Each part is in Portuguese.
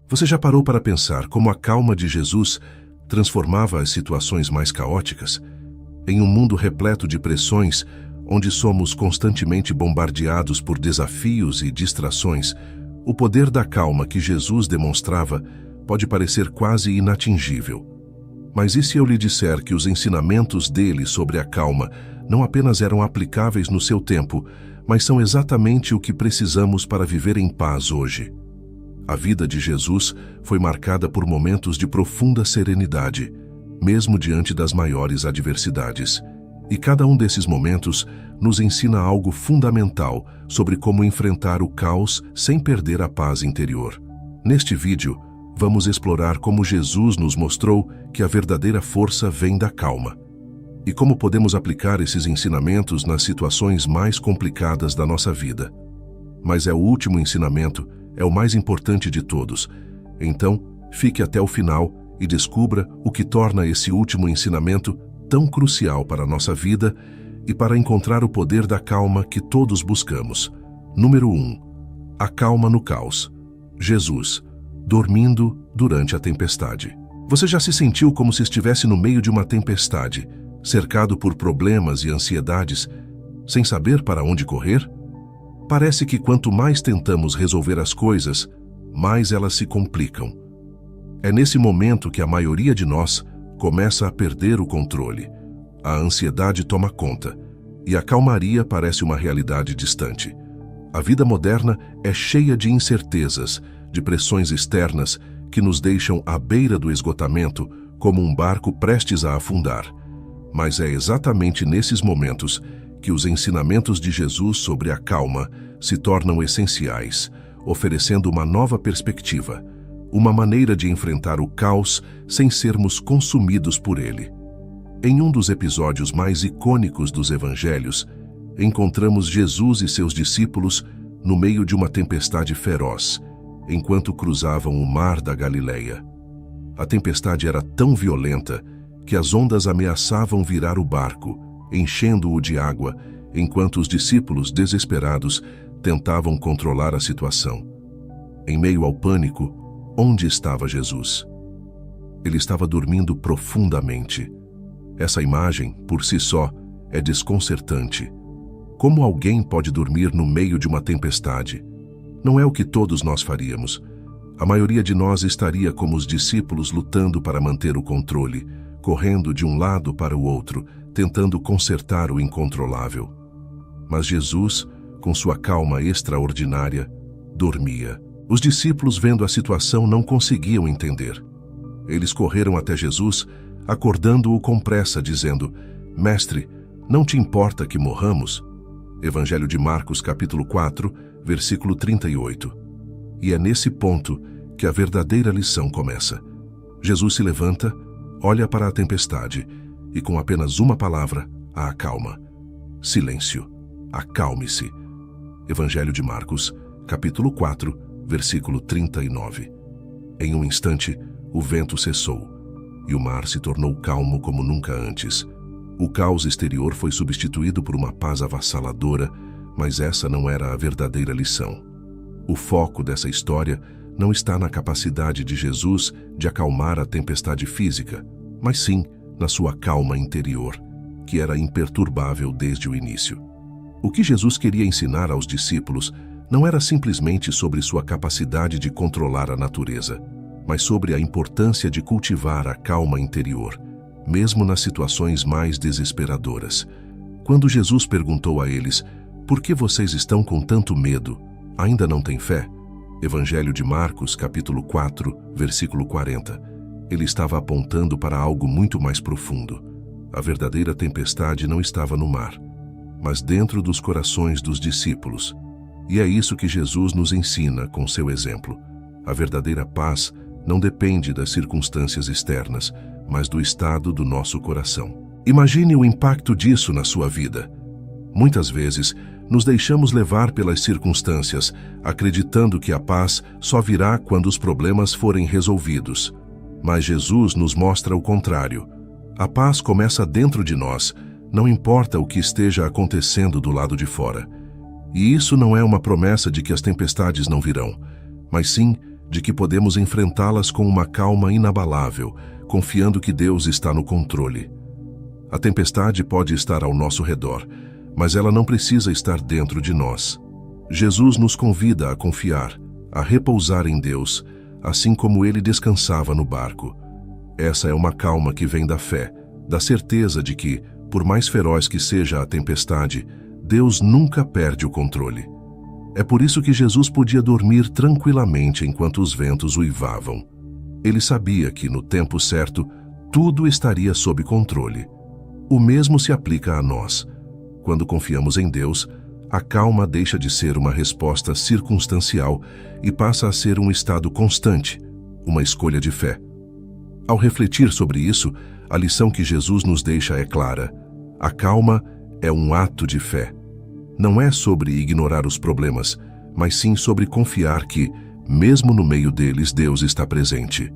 Você já parou para pensar como a calma de Jesus transformava as situações mais caóticas? Em um mundo repleto de pressões, onde somos constantemente bombardeados por desafios e distrações, o poder da calma que Jesus demonstrava pode parecer quase inatingível. Mas e se eu lhe disser que os ensinamentos dele sobre a calma não apenas eram aplicáveis no seu tempo, mas são exatamente o que precisamos para viver em paz hoje? A vida de Jesus foi marcada por momentos de profunda serenidade, mesmo diante das maiores adversidades. E cada um desses momentos nos ensina algo fundamental sobre como enfrentar o caos sem perder a paz interior. Neste vídeo, vamos explorar como Jesus nos mostrou que a verdadeira força vem da calma e como podemos aplicar esses ensinamentos nas situações mais complicadas da nossa vida. Mas é o último ensinamento, é o mais importante de todos. Então, fique até o final e descubra o que torna esse último ensinamento tão crucial para a nossa vida e para encontrar o poder da calma que todos buscamos. Número 1. A calma no caos. Jesus, dormindo durante a tempestade. Você já se sentiu como se estivesse no meio de uma tempestade, cercado por problemas e ansiedades, sem saber para onde correr? Parece que quanto mais tentamos resolver as coisas, mais elas se complicam. É nesse momento que a maioria de nós começa a perder o controle. A ansiedade toma conta e a calmaria parece uma realidade distante. A vida moderna é cheia de incertezas, de pressões externas que nos deixam à beira do esgotamento, como um barco prestes a afundar. Mas é exatamente nesses momentos que os ensinamentos de Jesus sobre a calma se tornam essenciais, oferecendo uma nova perspectiva, uma maneira de enfrentar o caos sem sermos consumidos por ele. Em um dos episódios mais icônicos dos evangelhos, encontramos Jesus e seus discípulos no meio de uma tempestade feroz, enquanto cruzavam o mar da Galileia. A tempestade era tão violenta que as ondas ameaçavam virar o barco, enchendo-o de água, enquanto os discípulos, desesperados, tentavam controlar a situação. Em meio ao pânico, onde estava Jesus? Ele estava dormindo profundamente. Essa imagem, por si só, é desconcertante. Como alguém pode dormir no meio de uma tempestade? Não é o que todos nós faríamos. A maioria de nós estaria como os discípulos lutando para manter o controle, correndo de um lado para o outro, tentando consertar o incontrolável. Mas Jesus, com sua calma extraordinária, dormia. Os discípulos, vendo a situação, não conseguiam entender. Eles correram até Jesus, acordando-o com pressa, dizendo: Mestre, não te importa que morramos? Evangelho de Marcos, capítulo 4, versículo 38. E é nesse ponto que a verdadeira lição começa. Jesus se levanta, olha para a tempestade e, com apenas uma palavra, a acalma. Silêncio. Acalme-se. Evangelho de Marcos, capítulo 4, versículo 39. Em um instante, o vento cessou e o mar se tornou calmo como nunca antes. O caos exterior foi substituído por uma paz avassaladora, mas essa não era a verdadeira lição. O foco dessa história não está na capacidade de Jesus de acalmar a tempestade física, mas sim na sua calma interior, que era imperturbável desde o início. O que Jesus queria ensinar aos discípulos não era simplesmente sobre sua capacidade de controlar a natureza, mas sobre a importância de cultivar a calma interior, mesmo nas situações mais desesperadoras. Quando Jesus perguntou a eles: por que vocês estão com tanto medo? Ainda não têm fé? Evangelho de Marcos, capítulo 4, versículo 40. Ele estava apontando para algo muito mais profundo. A verdadeira tempestade não estava no mar, mas dentro dos corações dos discípulos. E é isso que Jesus nos ensina com seu exemplo. A verdadeira paz não depende das circunstâncias externas, mas do estado do nosso coração. Imagine o impacto disso na sua vida. Muitas vezes, nos deixamos levar pelas circunstâncias, acreditando que a paz só virá quando os problemas forem resolvidos. Mas Jesus nos mostra o contrário. A paz começa dentro de nós, não importa o que esteja acontecendo do lado de fora. E isso não é uma promessa de que as tempestades não virão, mas sim de que podemos enfrentá-las com uma calma inabalável, confiando que Deus está no controle. A tempestade pode estar ao nosso redor, mas ela não precisa estar dentro de nós. Jesus nos convida a confiar, a repousar em Deus, assim como ele descansava no barco. Essa é uma calma que vem da fé, da certeza de que, por mais feroz que seja a tempestade, Deus nunca perde o controle. É por isso que Jesus podia dormir tranquilamente enquanto os ventos uivavam. Ele sabia que, no tempo certo, tudo estaria sob controle. O mesmo se aplica a nós. Quando confiamos em Deus, a calma deixa de ser uma resposta circunstancial e passa a ser um estado constante, uma escolha de fé. Ao refletir sobre isso, a lição que Jesus nos deixa é clara. A calma é um ato de fé. Não é sobre ignorar os problemas, mas sim sobre confiar que, mesmo no meio deles, Deus está presente.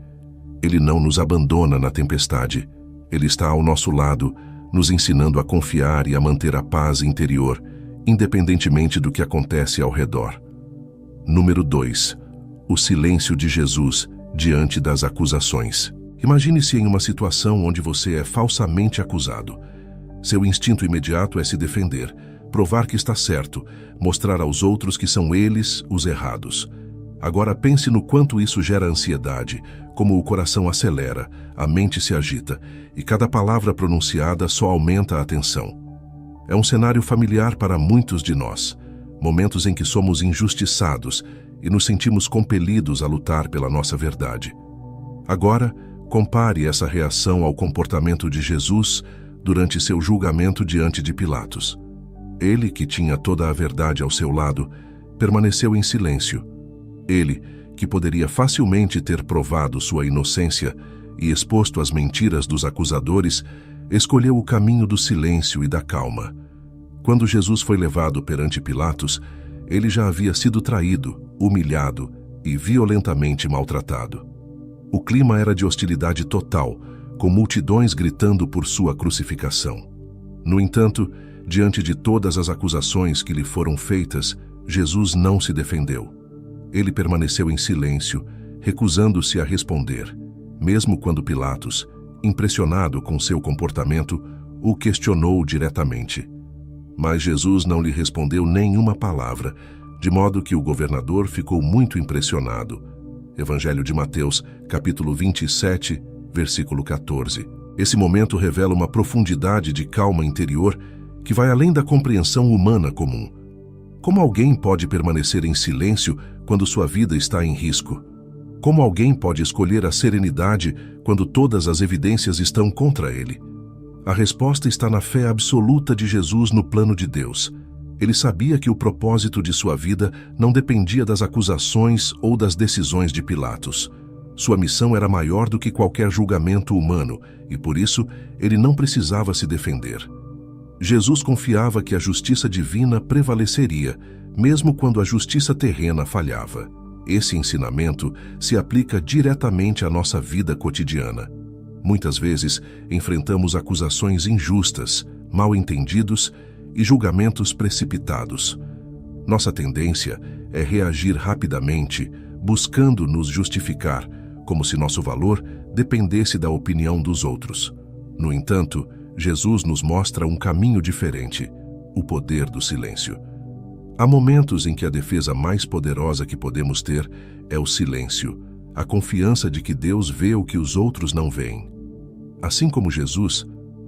Ele não nos abandona na tempestade. Ele está ao nosso lado, nos ensinando a confiar e a manter a paz interior, independentemente do que acontece ao redor. Número 2. O silêncio de Jesus diante das acusações. Imagine-se em uma situação onde você é falsamente acusado. Seu instinto imediato é se defender, provar que está certo, mostrar aos outros que são eles os errados. Agora pense no quanto isso gera ansiedade, como o coração acelera, a mente se agita, e cada palavra pronunciada só aumenta a tensão. É um cenário familiar para muitos de nós, momentos em que somos injustiçados e nos sentimos compelidos a lutar pela nossa verdade. Agora, compare essa reação ao comportamento de Jesus durante seu julgamento diante de Pilatos. Ele, que tinha toda a verdade ao seu lado, permaneceu em silêncio. Ele, que poderia facilmente ter provado sua inocência e exposto as mentiras dos acusadores, escolheu o caminho do silêncio e da calma. Quando Jesus foi levado perante Pilatos, ele já havia sido traído, humilhado e violentamente maltratado. O clima era de hostilidade total, com multidões gritando por sua crucificação. No entanto, diante de todas as acusações que lhe foram feitas, Jesus não se defendeu. Ele permaneceu em silêncio, recusando-se a responder, mesmo quando Pilatos, impressionado com seu comportamento, o questionou diretamente. Mas Jesus não lhe respondeu nenhuma palavra, de modo que o governador ficou muito impressionado. Evangelho de Mateus, capítulo 27, versículo 14. Esse momento revela uma profundidade de calma interior que vai além da compreensão humana comum. Como alguém pode permanecer em silêncio quando sua vida está em risco? Como alguém pode escolher a serenidade quando todas as evidências estão contra ele? A resposta está na fé absoluta de Jesus no plano de Deus. Ele sabia que o propósito de sua vida não dependia das acusações ou das decisões de Pilatos. Sua missão era maior do que qualquer julgamento humano e, por isso, ele não precisava se defender. Jesus confiava que a justiça divina prevaleceria, mesmo quando a justiça terrena falhava. Esse ensinamento se aplica diretamente à nossa vida cotidiana. Muitas vezes, enfrentamos acusações injustas, mal-entendidos e julgamentos precipitados. Nossa tendência é reagir rapidamente, buscando nos justificar, como se nosso valor dependesse da opinião dos outros. No entanto, Jesus nos mostra um caminho diferente, o poder do silêncio. Há momentos em que a defesa mais poderosa que podemos ter é o silêncio, a confiança de que Deus vê o que os outros não veem. Assim como Jesus,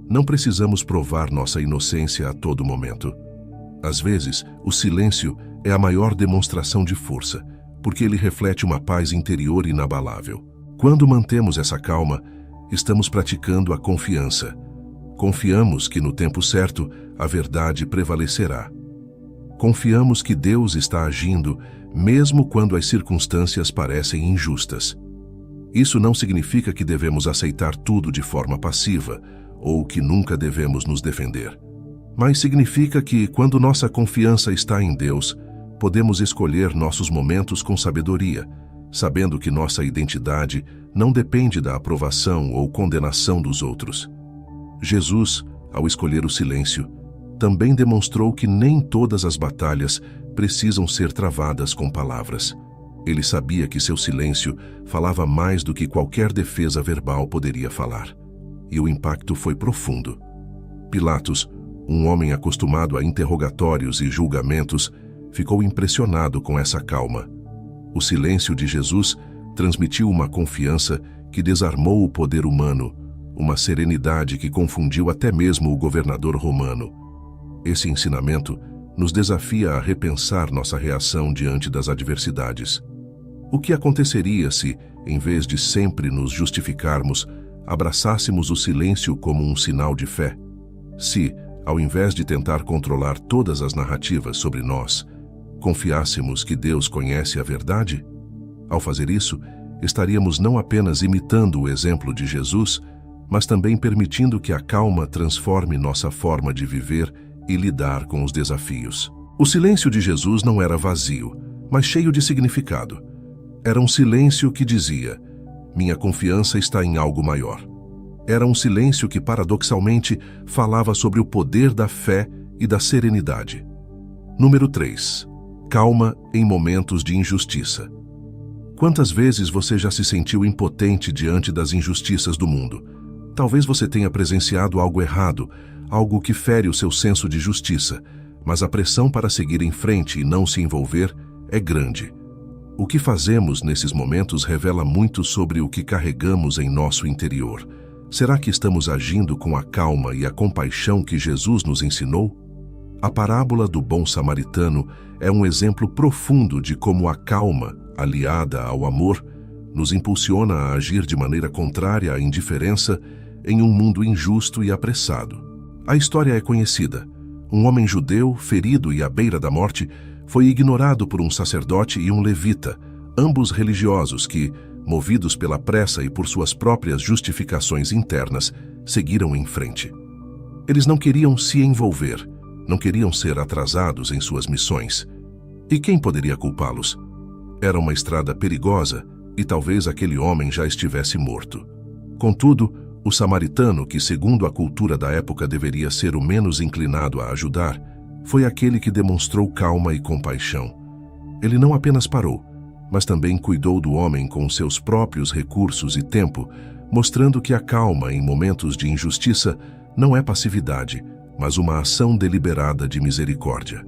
não precisamos provar nossa inocência a todo momento. Às vezes, o silêncio é a maior demonstração de força, porque ele reflete uma paz interior inabalável. Quando mantemos essa calma, estamos praticando a confiança. Confiamos que no tempo certo a verdade prevalecerá. Confiamos que Deus está agindo, mesmo quando as circunstâncias parecem injustas. Isso não significa que devemos aceitar tudo de forma passiva, ou que nunca devemos nos defender. Mas significa que, quando nossa confiança está em Deus, podemos escolher nossos momentos com sabedoria, sabendo que nossa identidade não depende da aprovação ou condenação dos outros. Jesus, ao escolher o silêncio, também demonstrou que nem todas as batalhas precisam ser travadas com palavras. Ele sabia que seu silêncio falava mais do que qualquer defesa verbal poderia falar. E o impacto foi profundo. Pilatos, um homem acostumado a interrogatórios e julgamentos, ficou impressionado com essa calma. O silêncio de Jesus transmitiu uma confiança que desarmou o poder humano, uma serenidade que confundiu até mesmo o governador romano. Esse ensinamento nos desafia a repensar nossa reação diante das adversidades. O que aconteceria se, em vez de sempre nos justificarmos, abraçássemos o silêncio como um sinal de fé? Se, ao invés de tentar controlar todas as narrativas sobre nós, confiássemos que Deus conhece a verdade? Ao fazer isso, estaríamos não apenas imitando o exemplo de Jesus, mas também permitindo que a calma transforme nossa forma de viver e lidar com os desafios. O silêncio de Jesus não era vazio, mas cheio de significado. Era um silêncio que dizia: minha confiança está em algo maior. Era um silêncio que, paradoxalmente, falava sobre o poder da fé e da serenidade. Número 3. Calma em momentos de injustiça. Quantas vezes você já se sentiu impotente diante das injustiças do mundo? Talvez você tenha presenciado algo errado, algo que fere o seu senso de justiça, mas a pressão para seguir em frente e não se envolver é grande. O que fazemos nesses momentos revela muito sobre o que carregamos em nosso interior. Será que estamos agindo com a calma e a compaixão que Jesus nos ensinou? A parábola do bom samaritano é um exemplo profundo de como a calma, aliada ao amor, nos impulsiona a agir de maneira contrária à indiferença em um mundo injusto e apressado. A história é conhecida. Um homem judeu, ferido e à beira da morte, foi ignorado por um sacerdote e um levita, ambos religiosos que, movidos pela pressa e por suas próprias justificações internas, seguiram em frente. Eles não queriam se envolver, não queriam ser atrasados em suas missões. E quem poderia culpá-los? Era uma estrada perigosa e talvez aquele homem já estivesse morto. Contudo, o samaritano, que segundo a cultura da época deveria ser o menos inclinado a ajudar, foi aquele que demonstrou calma e compaixão. Ele não apenas parou, mas também cuidou do homem com seus próprios recursos e tempo, mostrando que a calma em momentos de injustiça não é passividade, mas uma ação deliberada de misericórdia.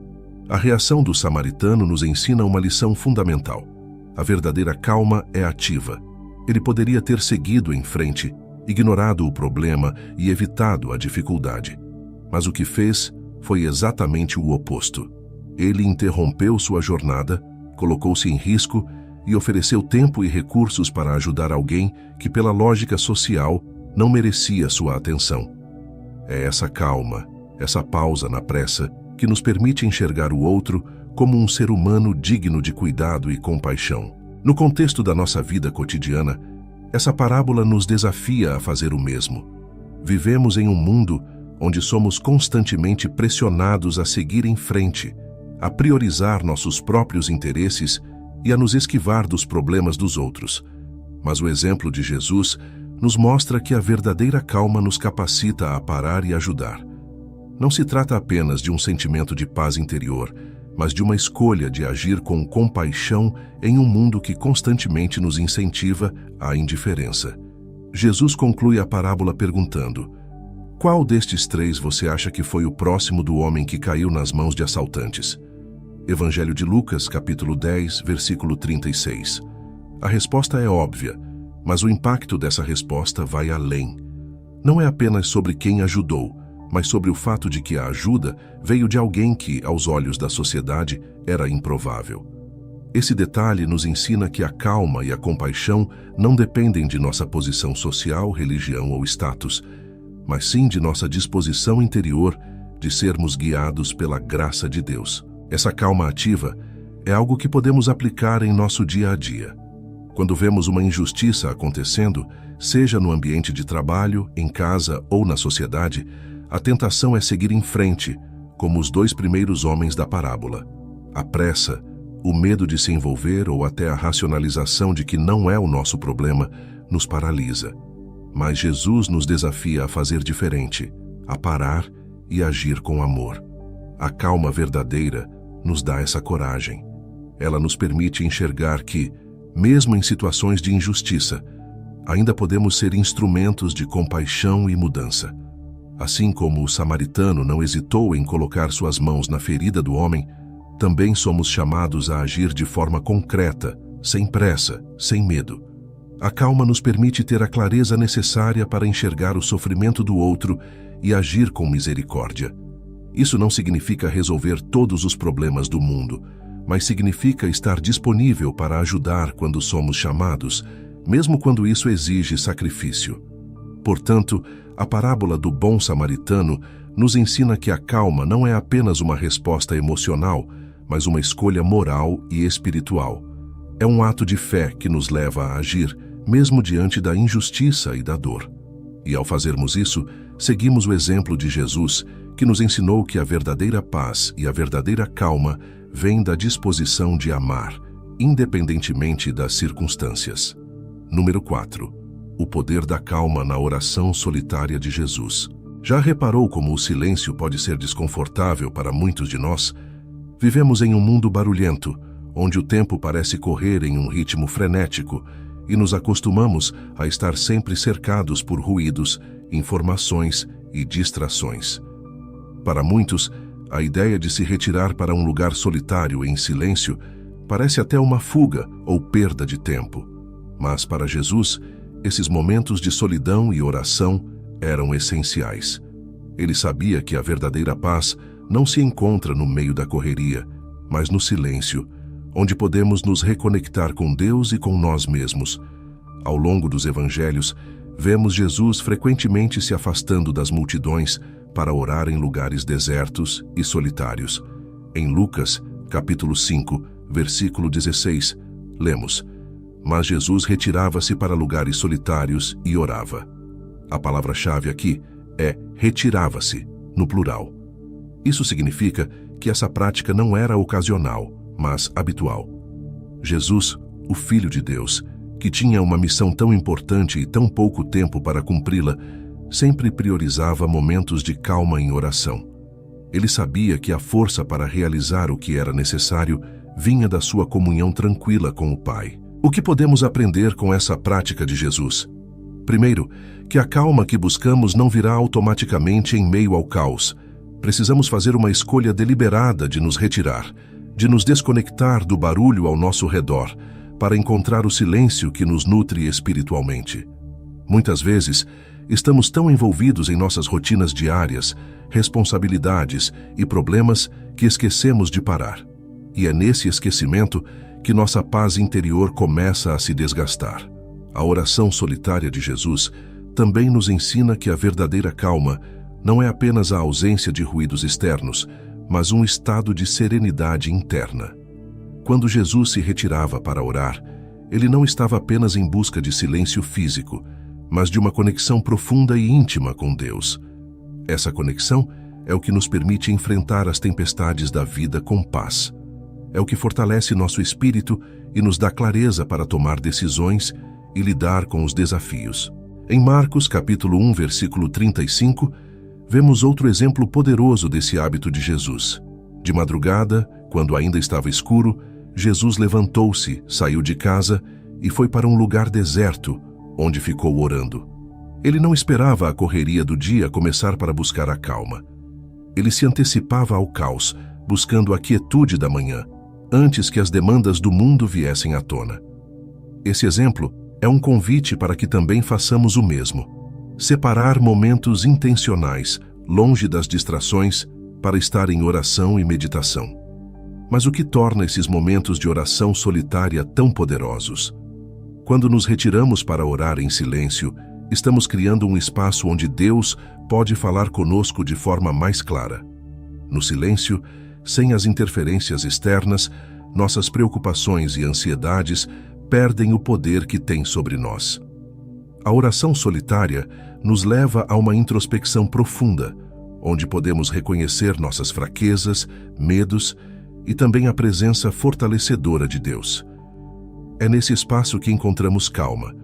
A reação do samaritano nos ensina uma lição fundamental. A verdadeira calma é ativa. Ele poderia ter seguido em frente, ignorado o problema e evitado a dificuldade. Mas o que fez foi exatamente o oposto. Ele interrompeu sua jornada, colocou-se em risco e ofereceu tempo e recursos para ajudar alguém que, pela lógica social, não merecia sua atenção. É essa calma, essa pausa na pressa, que nos permite enxergar o outro como um ser humano digno de cuidado e compaixão. No contexto da nossa vida cotidiana, essa parábola nos desafia a fazer o mesmo. Vivemos em um mundo onde somos constantemente pressionados a seguir em frente, a priorizar nossos próprios interesses e a nos esquivar dos problemas dos outros. Mas o exemplo de Jesus nos mostra que a verdadeira calma nos capacita a parar e ajudar. Não se trata apenas de um sentimento de paz interior, mas de uma escolha de agir com compaixão em um mundo que constantemente nos incentiva à indiferença. Jesus conclui a parábola perguntando: qual destes três você acha que foi o próximo do homem que caiu nas mãos de assaltantes? Evangelho de Lucas, capítulo 10, versículo 36. A resposta é óbvia, mas o impacto dessa resposta vai além. Não é apenas sobre quem ajudou, mas sobre o fato de que a ajuda veio de alguém que, aos olhos da sociedade, era improvável. Esse detalhe nos ensina que a calma e a compaixão não dependem de nossa posição social, religião ou status, mas sim de nossa disposição interior de sermos guiados pela graça de Deus. Essa calma ativa é algo que podemos aplicar em nosso dia a dia. Quando vemos uma injustiça acontecendo, seja no ambiente de trabalho, em casa ou na sociedade, a tentação é seguir em frente, como os dois primeiros homens da parábola. A pressa, o medo de se envolver ou até a racionalização de que não é o nosso problema, nos paralisa. Mas Jesus nos desafia a fazer diferente, a parar e agir com amor. A calma verdadeira nos dá essa coragem. Ela nos permite enxergar que, mesmo em situações de injustiça, ainda podemos ser instrumentos de compaixão e mudança. Assim como o samaritano não hesitou em colocar suas mãos na ferida do homem, também somos chamados a agir de forma concreta, sem pressa, sem medo. A calma nos permite ter a clareza necessária para enxergar o sofrimento do outro e agir com misericórdia. Isso não significa resolver todos os problemas do mundo, mas significa estar disponível para ajudar quando somos chamados, mesmo quando isso exige sacrifício. Portanto, a parábola do bom samaritano nos ensina que a calma não é apenas uma resposta emocional, mas uma escolha moral e espiritual. É um ato de fé que nos leva a agir, mesmo diante da injustiça e da dor. E ao fazermos isso, seguimos o exemplo de Jesus, que nos ensinou que a verdadeira paz e a verdadeira calma vêm da disposição de amar, independentemente das circunstâncias. Número 4. O poder da calma na oração solitária de Jesus. Já reparou como o silêncio pode ser desconfortável para muitos de nós? Vivemos em um mundo barulhento, onde o tempo parece correr em um ritmo frenético, e nos acostumamos a estar sempre cercados por ruídos, informações e distrações. Para muitos, a ideia de se retirar para um lugar solitário em silêncio parece até uma fuga ou perda de tempo. Mas para Jesus, esses momentos de solidão e oração eram essenciais. Ele sabia que a verdadeira paz não se encontra no meio da correria, mas no silêncio, onde podemos nos reconectar com Deus e com nós mesmos. Ao longo dos evangelhos, vemos Jesus frequentemente se afastando das multidões para orar em lugares desertos e solitários. Em Lucas, capítulo 5, versículo 16, lemos: "Mas Jesus retirava-se para lugares solitários e orava." A palavra-chave aqui é retirava-se, no plural. Isso significa que essa prática não era ocasional, mas habitual. Jesus, o Filho de Deus, que tinha uma missão tão importante e tão pouco tempo para cumpri-la, sempre priorizava momentos de calma em oração. Ele sabia que a força para realizar o que era necessário vinha da sua comunhão tranquila com o Pai. O que podemos aprender com essa prática de Jesus? Primeiro, que a calma que buscamos não virá automaticamente em meio ao caos. Precisamos fazer uma escolha deliberada de nos retirar, de nos desconectar do barulho ao nosso redor, para encontrar o silêncio que nos nutre espiritualmente. Muitas vezes, estamos tão envolvidos em nossas rotinas diárias, responsabilidades e problemas que esquecemos de parar. E é nesse esquecimento que nossa paz interior começa a se desgastar. A oração solitária de Jesus também nos ensina que a verdadeira calma não é apenas a ausência de ruídos externos, mas um estado de serenidade interna. Quando Jesus se retirava para orar, ele não estava apenas em busca de silêncio físico, mas de uma conexão profunda e íntima com Deus. Essa conexão é o que nos permite enfrentar as tempestades da vida com paz. É o que fortalece nosso espírito e nos dá clareza para tomar decisões e lidar com os desafios. Em Marcos, capítulo 1, versículo 35, vemos outro exemplo poderoso desse hábito de Jesus. De madrugada, quando ainda estava escuro, Jesus levantou-se, saiu de casa e foi para um lugar deserto, onde ficou orando. Ele não esperava a correria do dia começar para buscar a calma. Ele se antecipava ao caos, buscando a quietude da manhã, antes que as demandas do mundo viessem à tona. Esse exemplo é um convite para que também façamos o mesmo. Separar momentos intencionais, longe das distrações, para estar em oração e meditação. Mas o que torna esses momentos de oração solitária tão poderosos? Quando nos retiramos para orar em silêncio, estamos criando um espaço onde Deus pode falar conosco de forma mais clara. No silêncio, sem as interferências externas, nossas preocupações e ansiedades perdem o poder que têm sobre nós. A oração solitária nos leva a uma introspecção profunda, onde podemos reconhecer nossas fraquezas, medos e também a presença fortalecedora de Deus. É nesse espaço que encontramos calma,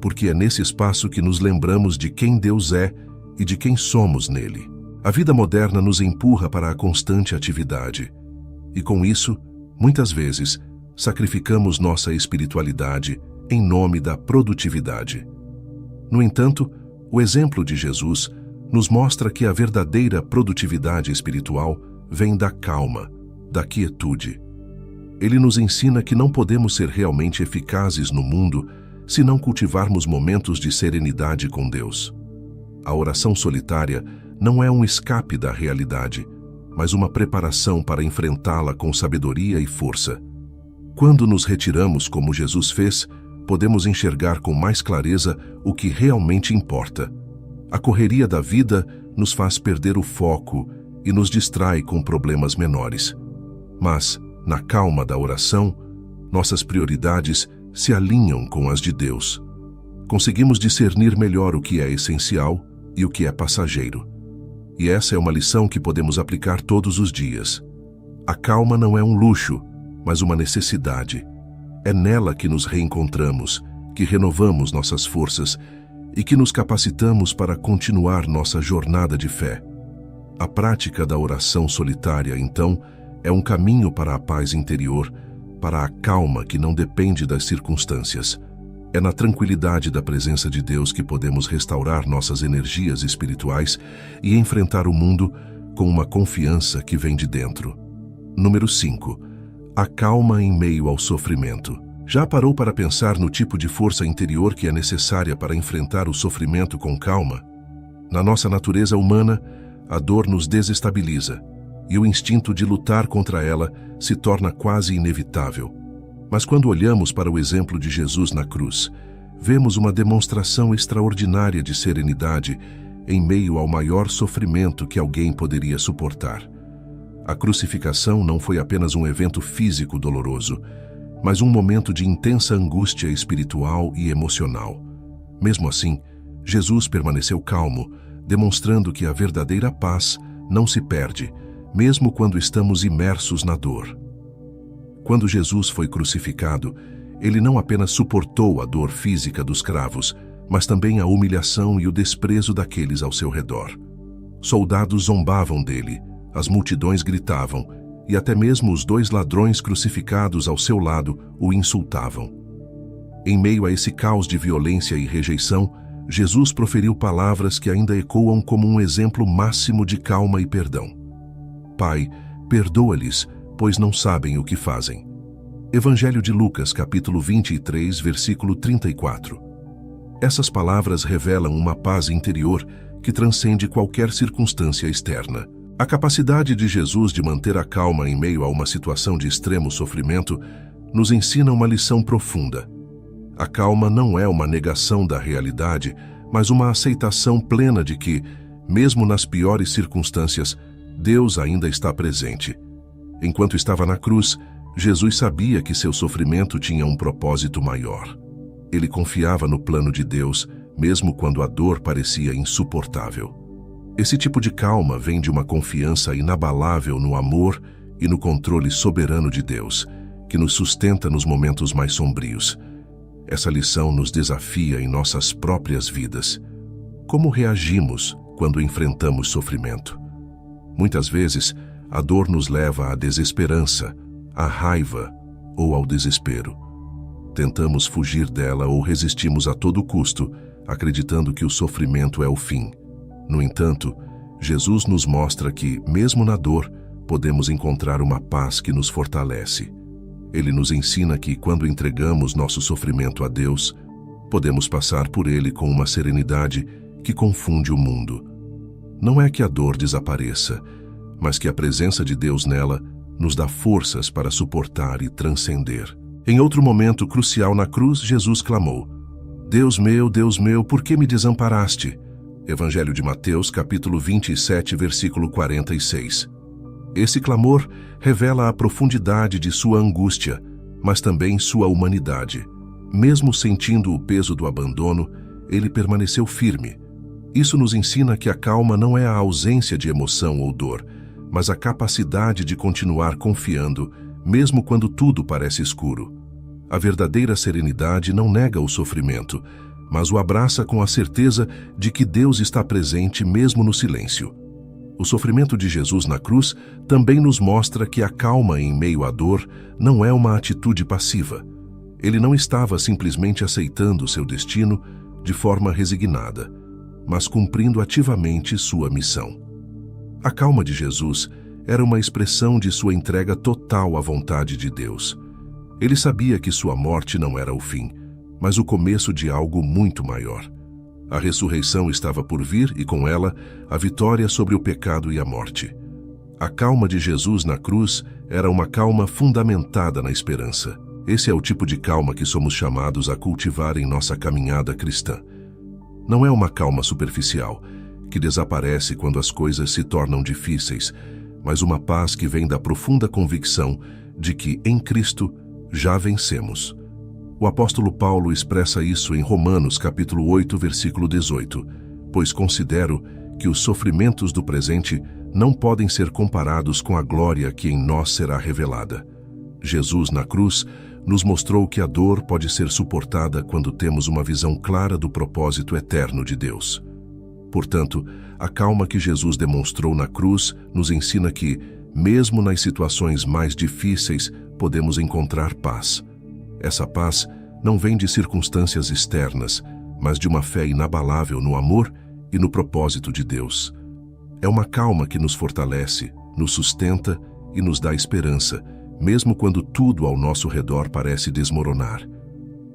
porque é nesse espaço que nos lembramos de quem Deus é e de quem somos nele. A vida moderna nos empurra para a constante atividade. E com isso, muitas vezes, sacrificamos nossa espiritualidade em nome da produtividade. No entanto, o exemplo de Jesus nos mostra que a verdadeira produtividade espiritual vem da calma, da quietude. Ele nos ensina que não podemos ser realmente eficazes no mundo se não cultivarmos momentos de serenidade com Deus. A oração solitária não é um escape da realidade, mas uma preparação para enfrentá-la com sabedoria e força. Quando nos retiramos como Jesus fez, podemos enxergar com mais clareza o que realmente importa. A correria da vida nos faz perder o foco e nos distrai com problemas menores. Mas, na calma da oração, nossas prioridades se alinham com as de Deus. Conseguimos discernir melhor o que é essencial e o que é passageiro. E essa é uma lição que podemos aplicar todos os dias. A calma não é um luxo, mas uma necessidade. É nela que nos reencontramos, que renovamos nossas forças e que nos capacitamos para continuar nossa jornada de fé. A prática da oração solitária, então, é um caminho para a paz interior, para a calma que não depende das circunstâncias. É na tranquilidade da presença de Deus que podemos restaurar nossas energias espirituais e enfrentar o mundo com uma confiança que vem de dentro. Número 5. A calma em meio ao sofrimento. Já parou para pensar no tipo de força interior que é necessária para enfrentar o sofrimento com calma? Na nossa natureza humana, a dor nos desestabiliza e o instinto de lutar contra ela se torna quase inevitável. Mas quando olhamos para o exemplo de Jesus na cruz, vemos uma demonstração extraordinária de serenidade em meio ao maior sofrimento que alguém poderia suportar. A crucificação não foi apenas um evento físico doloroso, mas um momento de intensa angústia espiritual e emocional. Mesmo assim, Jesus permaneceu calmo, demonstrando que a verdadeira paz não se perde, mesmo quando estamos imersos na dor. Quando Jesus foi crucificado, ele não apenas suportou a dor física dos cravos, mas também a humilhação e o desprezo daqueles ao seu redor. Soldados zombavam dele, as multidões gritavam, e até mesmo os 2 ladrões crucificados ao seu lado o insultavam. Em meio a esse caos de violência e rejeição, Jesus proferiu palavras que ainda ecoam como um exemplo máximo de calma e perdão. Pai, perdoa-lhes, pois não sabem o que fazem. Evangelho de Lucas, capítulo 23, versículo 34. Essas palavras revelam uma paz interior que transcende qualquer circunstância externa. A capacidade de Jesus de manter a calma em meio a uma situação de extremo sofrimento nos ensina uma lição profunda. A calma não é uma negação da realidade, mas uma aceitação plena de que, mesmo nas piores circunstâncias, Deus ainda está presente. Enquanto estava na cruz, Jesus sabia que seu sofrimento tinha um propósito maior. Ele confiava no plano de Deus, mesmo quando a dor parecia insuportável. Esse tipo de calma vem de uma confiança inabalável no amor e no controle soberano de Deus, que nos sustenta nos momentos mais sombrios. Essa lição nos desafia em nossas próprias vidas. Como reagimos quando enfrentamos sofrimento? Muitas vezes, a dor nos leva à desesperança, à raiva ou ao desespero. Tentamos fugir dela ou resistimos a todo custo, acreditando que o sofrimento é o fim. No entanto, Jesus nos mostra que, mesmo na dor, podemos encontrar uma paz que nos fortalece. Ele nos ensina que, quando entregamos nosso sofrimento a Deus, podemos passar por ele com uma serenidade que confunde o mundo. Não é que a dor desapareça, mas que a presença de Deus nela nos dá forças para suportar e transcender. Em outro momento crucial na cruz, Jesus clamou: Deus meu, por que me desamparaste? Evangelho de Mateus, capítulo 27, versículo 46. Esse clamor revela a profundidade de sua angústia, mas também sua humanidade. Mesmo sentindo o peso do abandono, ele permaneceu firme. Isso nos ensina que a calma não é a ausência de emoção ou dor, mas a capacidade de continuar confiando, mesmo quando tudo parece escuro. A verdadeira serenidade não nega o sofrimento, mas o abraça com a certeza de que Deus está presente mesmo no silêncio. O sofrimento de Jesus na cruz também nos mostra que a calma em meio à dor não é uma atitude passiva. Ele não estava simplesmente aceitando seu destino de forma resignada, mas cumprindo ativamente sua missão. A calma de Jesus era uma expressão de sua entrega total à vontade de Deus. Ele sabia que sua morte não era o fim, mas o começo de algo muito maior. A ressurreição estava por vir e, com ela, a vitória sobre o pecado e a morte. A calma de Jesus na cruz era uma calma fundamentada na esperança. Esse é o tipo de calma que somos chamados a cultivar em nossa caminhada cristã. Não é uma calma superficial, que desaparece quando as coisas se tornam difíceis, mas uma paz que vem da profunda convicção de que, em Cristo, já vencemos. O apóstolo Paulo expressa isso em Romanos capítulo 8, versículo 18, pois considero que os sofrimentos do presente não podem ser comparados com a glória que em nós será revelada. Jesus, na cruz, nos mostrou que a dor pode ser suportada quando temos uma visão clara do propósito eterno de Deus. Portanto, a calma que Jesus demonstrou na cruz nos ensina que, mesmo nas situações mais difíceis, podemos encontrar paz. Essa paz não vem de circunstâncias externas, mas de uma fé inabalável no amor e no propósito de Deus. É uma calma que nos fortalece, nos sustenta e nos dá esperança, mesmo quando tudo ao nosso redor parece desmoronar.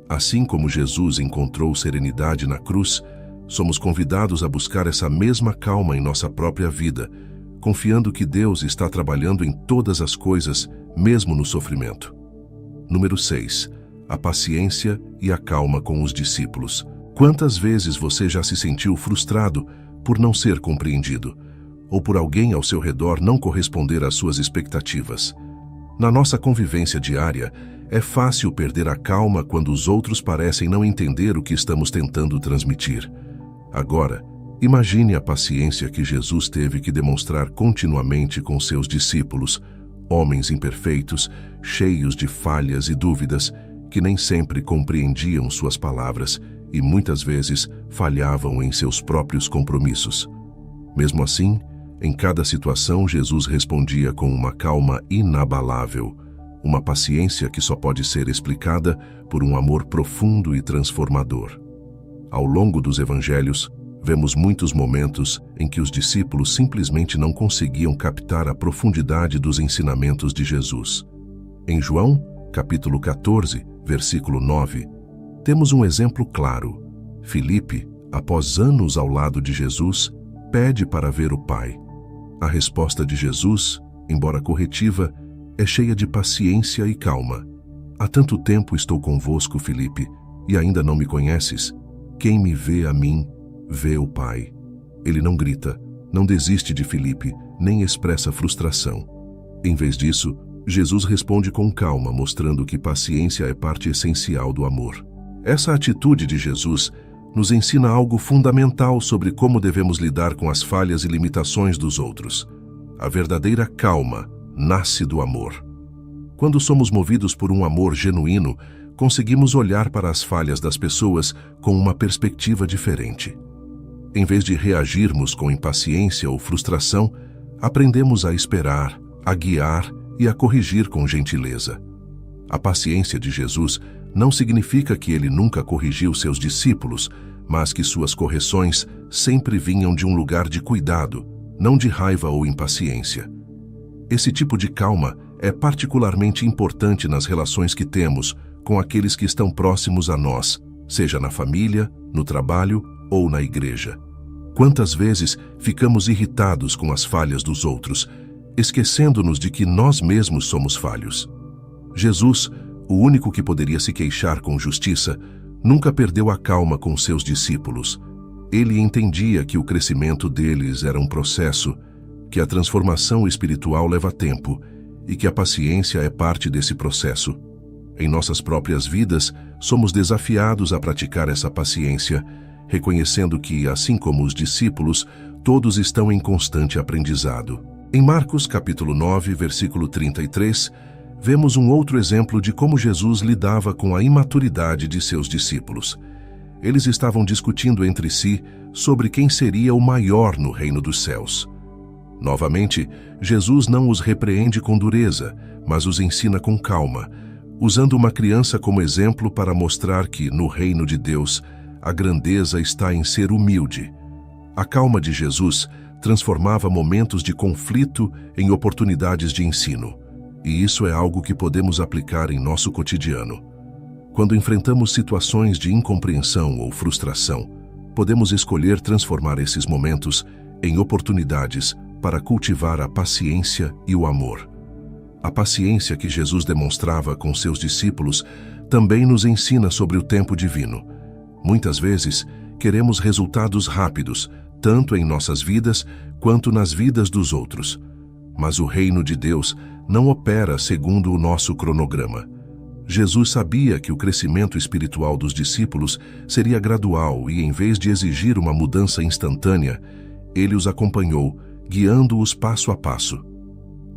Assim como Jesus encontrou serenidade na cruz, somos convidados a buscar essa mesma calma em nossa própria vida, confiando que Deus está trabalhando em todas as coisas, mesmo no sofrimento. Número 6. A paciência e a calma com os discípulos. Quantas vezes você já se sentiu frustrado por não ser compreendido, ou por alguém ao seu redor não corresponder às suas expectativas? Na nossa convivência diária, é fácil perder a calma quando os outros parecem não entender o que estamos tentando transmitir. Agora, imagine a paciência que Jesus teve que demonstrar continuamente com seus discípulos, homens imperfeitos, cheios de falhas e dúvidas, que nem sempre compreendiam suas palavras e muitas vezes falhavam em seus próprios compromissos. Mesmo assim, em cada situação, Jesus respondia com uma calma inabalável, uma paciência que só pode ser explicada por um amor profundo e transformador. Ao longo dos evangelhos, vemos muitos momentos em que os discípulos simplesmente não conseguiam captar a profundidade dos ensinamentos de Jesus. Em João, capítulo 14, versículo 9, temos um exemplo claro. Filipe, após anos ao lado de Jesus, pede para ver o Pai. A resposta de Jesus, embora corretiva, é cheia de paciência e calma. Há tanto tempo estou convosco, Filipe, e ainda não me conheces? Quem me vê a mim, vê o Pai. Ele não grita, não desiste de Filipe, nem expressa frustração. Em vez disso, Jesus responde com calma, mostrando que paciência é parte essencial do amor. Essa atitude de Jesus nos ensina algo fundamental sobre como devemos lidar com as falhas e limitações dos outros. A verdadeira calma nasce do amor. Quando somos movidos por um amor genuíno, conseguimos olhar para as falhas das pessoas com uma perspectiva diferente. Em vez de reagirmos com impaciência ou frustração, aprendemos a esperar, a guiar e a corrigir com gentileza. A paciência de Jesus não significa que ele nunca corrigiu seus discípulos, mas que suas correções sempre vinham de um lugar de cuidado, não de raiva ou impaciência. Esse tipo de calma é particularmente importante nas relações que temos com aqueles que estão próximos a nós, seja na família, no trabalho ou na igreja. Quantas vezes ficamos irritados com as falhas dos outros, esquecendo-nos de que nós mesmos somos falhos. Jesus, o único que poderia se queixar com justiça, nunca perdeu a calma com seus discípulos. Ele entendia que o crescimento deles era um processo, que a transformação espiritual leva tempo e que a paciência é parte desse processo. Em nossas próprias vidas, somos desafiados a praticar essa paciência, reconhecendo que, assim como os discípulos, todos estão em constante aprendizado. Em Marcos capítulo 9, versículo 33, vemos um outro exemplo de como Jesus lidava com a imaturidade de seus discípulos. Eles estavam discutindo entre si sobre quem seria o maior no reino dos céus. Novamente, Jesus não os repreende com dureza, mas os ensina com calma, usando uma criança como exemplo para mostrar que, no reino de Deus, a grandeza está em ser humilde. A calma de Jesus transformava momentos de conflito em oportunidades de ensino, e isso é algo que podemos aplicar em nosso cotidiano. Quando enfrentamos situações de incompreensão ou frustração, podemos escolher transformar esses momentos em oportunidades para cultivar a paciência e o amor. A paciência que Jesus demonstrava com seus discípulos também nos ensina sobre o tempo divino. Muitas vezes, queremos resultados rápidos, tanto em nossas vidas quanto nas vidas dos outros. Mas o reino de Deus não opera segundo o nosso cronograma. Jesus sabia que o crescimento espiritual dos discípulos seria gradual e, em vez de exigir uma mudança instantânea, ele os acompanhou, guiando-os passo a passo.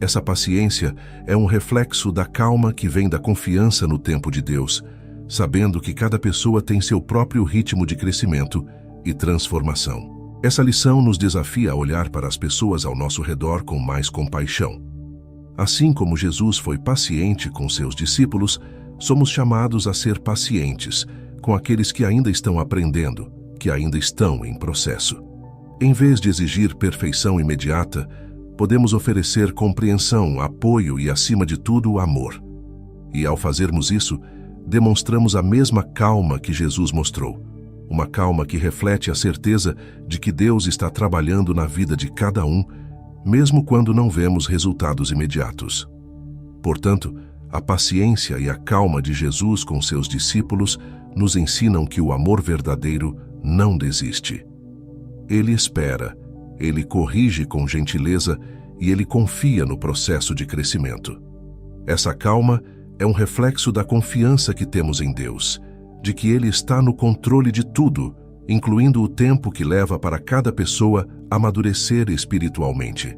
Essa paciência é um reflexo da calma que vem da confiança no tempo de Deus, sabendo que cada pessoa tem seu próprio ritmo de crescimento e transformação. Essa lição nos desafia a olhar para as pessoas ao nosso redor com mais compaixão. Assim como Jesus foi paciente com seus discípulos, somos chamados a ser pacientes com aqueles que ainda estão aprendendo, que ainda estão em processo. Em vez de exigir perfeição imediata, podemos oferecer compreensão, apoio e, acima de tudo, amor. E ao fazermos isso, demonstramos a mesma calma que Jesus mostrou. Uma calma que reflete a certeza de que Deus está trabalhando na vida de cada um, mesmo quando não vemos resultados imediatos. Portanto, a paciência e a calma de Jesus com seus discípulos nos ensinam que o amor verdadeiro não desiste. Ele espera, ele corrige com gentileza e ele confia no processo de crescimento. Essa calma é um reflexo da confiança que temos em Deus, de que Ele está no controle de tudo, incluindo o tempo que leva para cada pessoa amadurecer espiritualmente.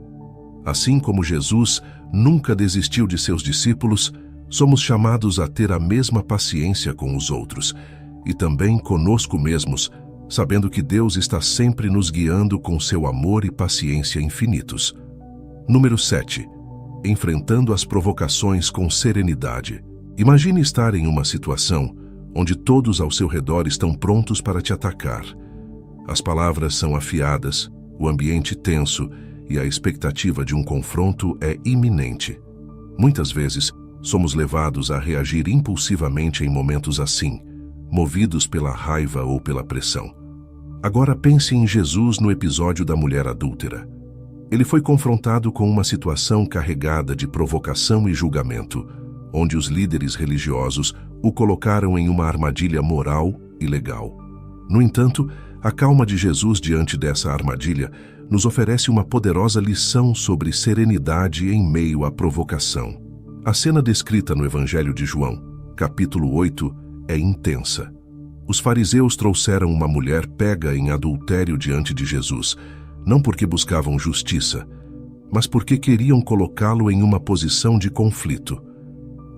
Assim como Jesus nunca desistiu de seus discípulos, somos chamados a ter a mesma paciência com os outros e também conosco mesmos, sabendo que Deus está sempre nos guiando com seu amor e paciência infinitos. Número 7. Enfrentando as provocações com serenidade. Imagine estar em uma situação onde todos ao seu redor estão prontos para te atacar. As palavras são afiadas, o ambiente tenso e a expectativa de um confronto é iminente. Muitas vezes, somos levados a reagir impulsivamente em momentos assim, movidos pela raiva ou pela pressão. Agora pense em Jesus no episódio da mulher adúltera. Ele foi confrontado com uma situação carregada de provocação e julgamento, onde os líderes religiosos o colocaram em uma armadilha moral e legal. No entanto, a calma de Jesus diante dessa armadilha nos oferece uma poderosa lição sobre serenidade em meio à provocação. A cena descrita no Evangelho de João, capítulo 8, é intensa. Os fariseus trouxeram uma mulher pega em adultério diante de Jesus, não porque buscavam justiça, mas porque queriam colocá-lo em uma posição de conflito.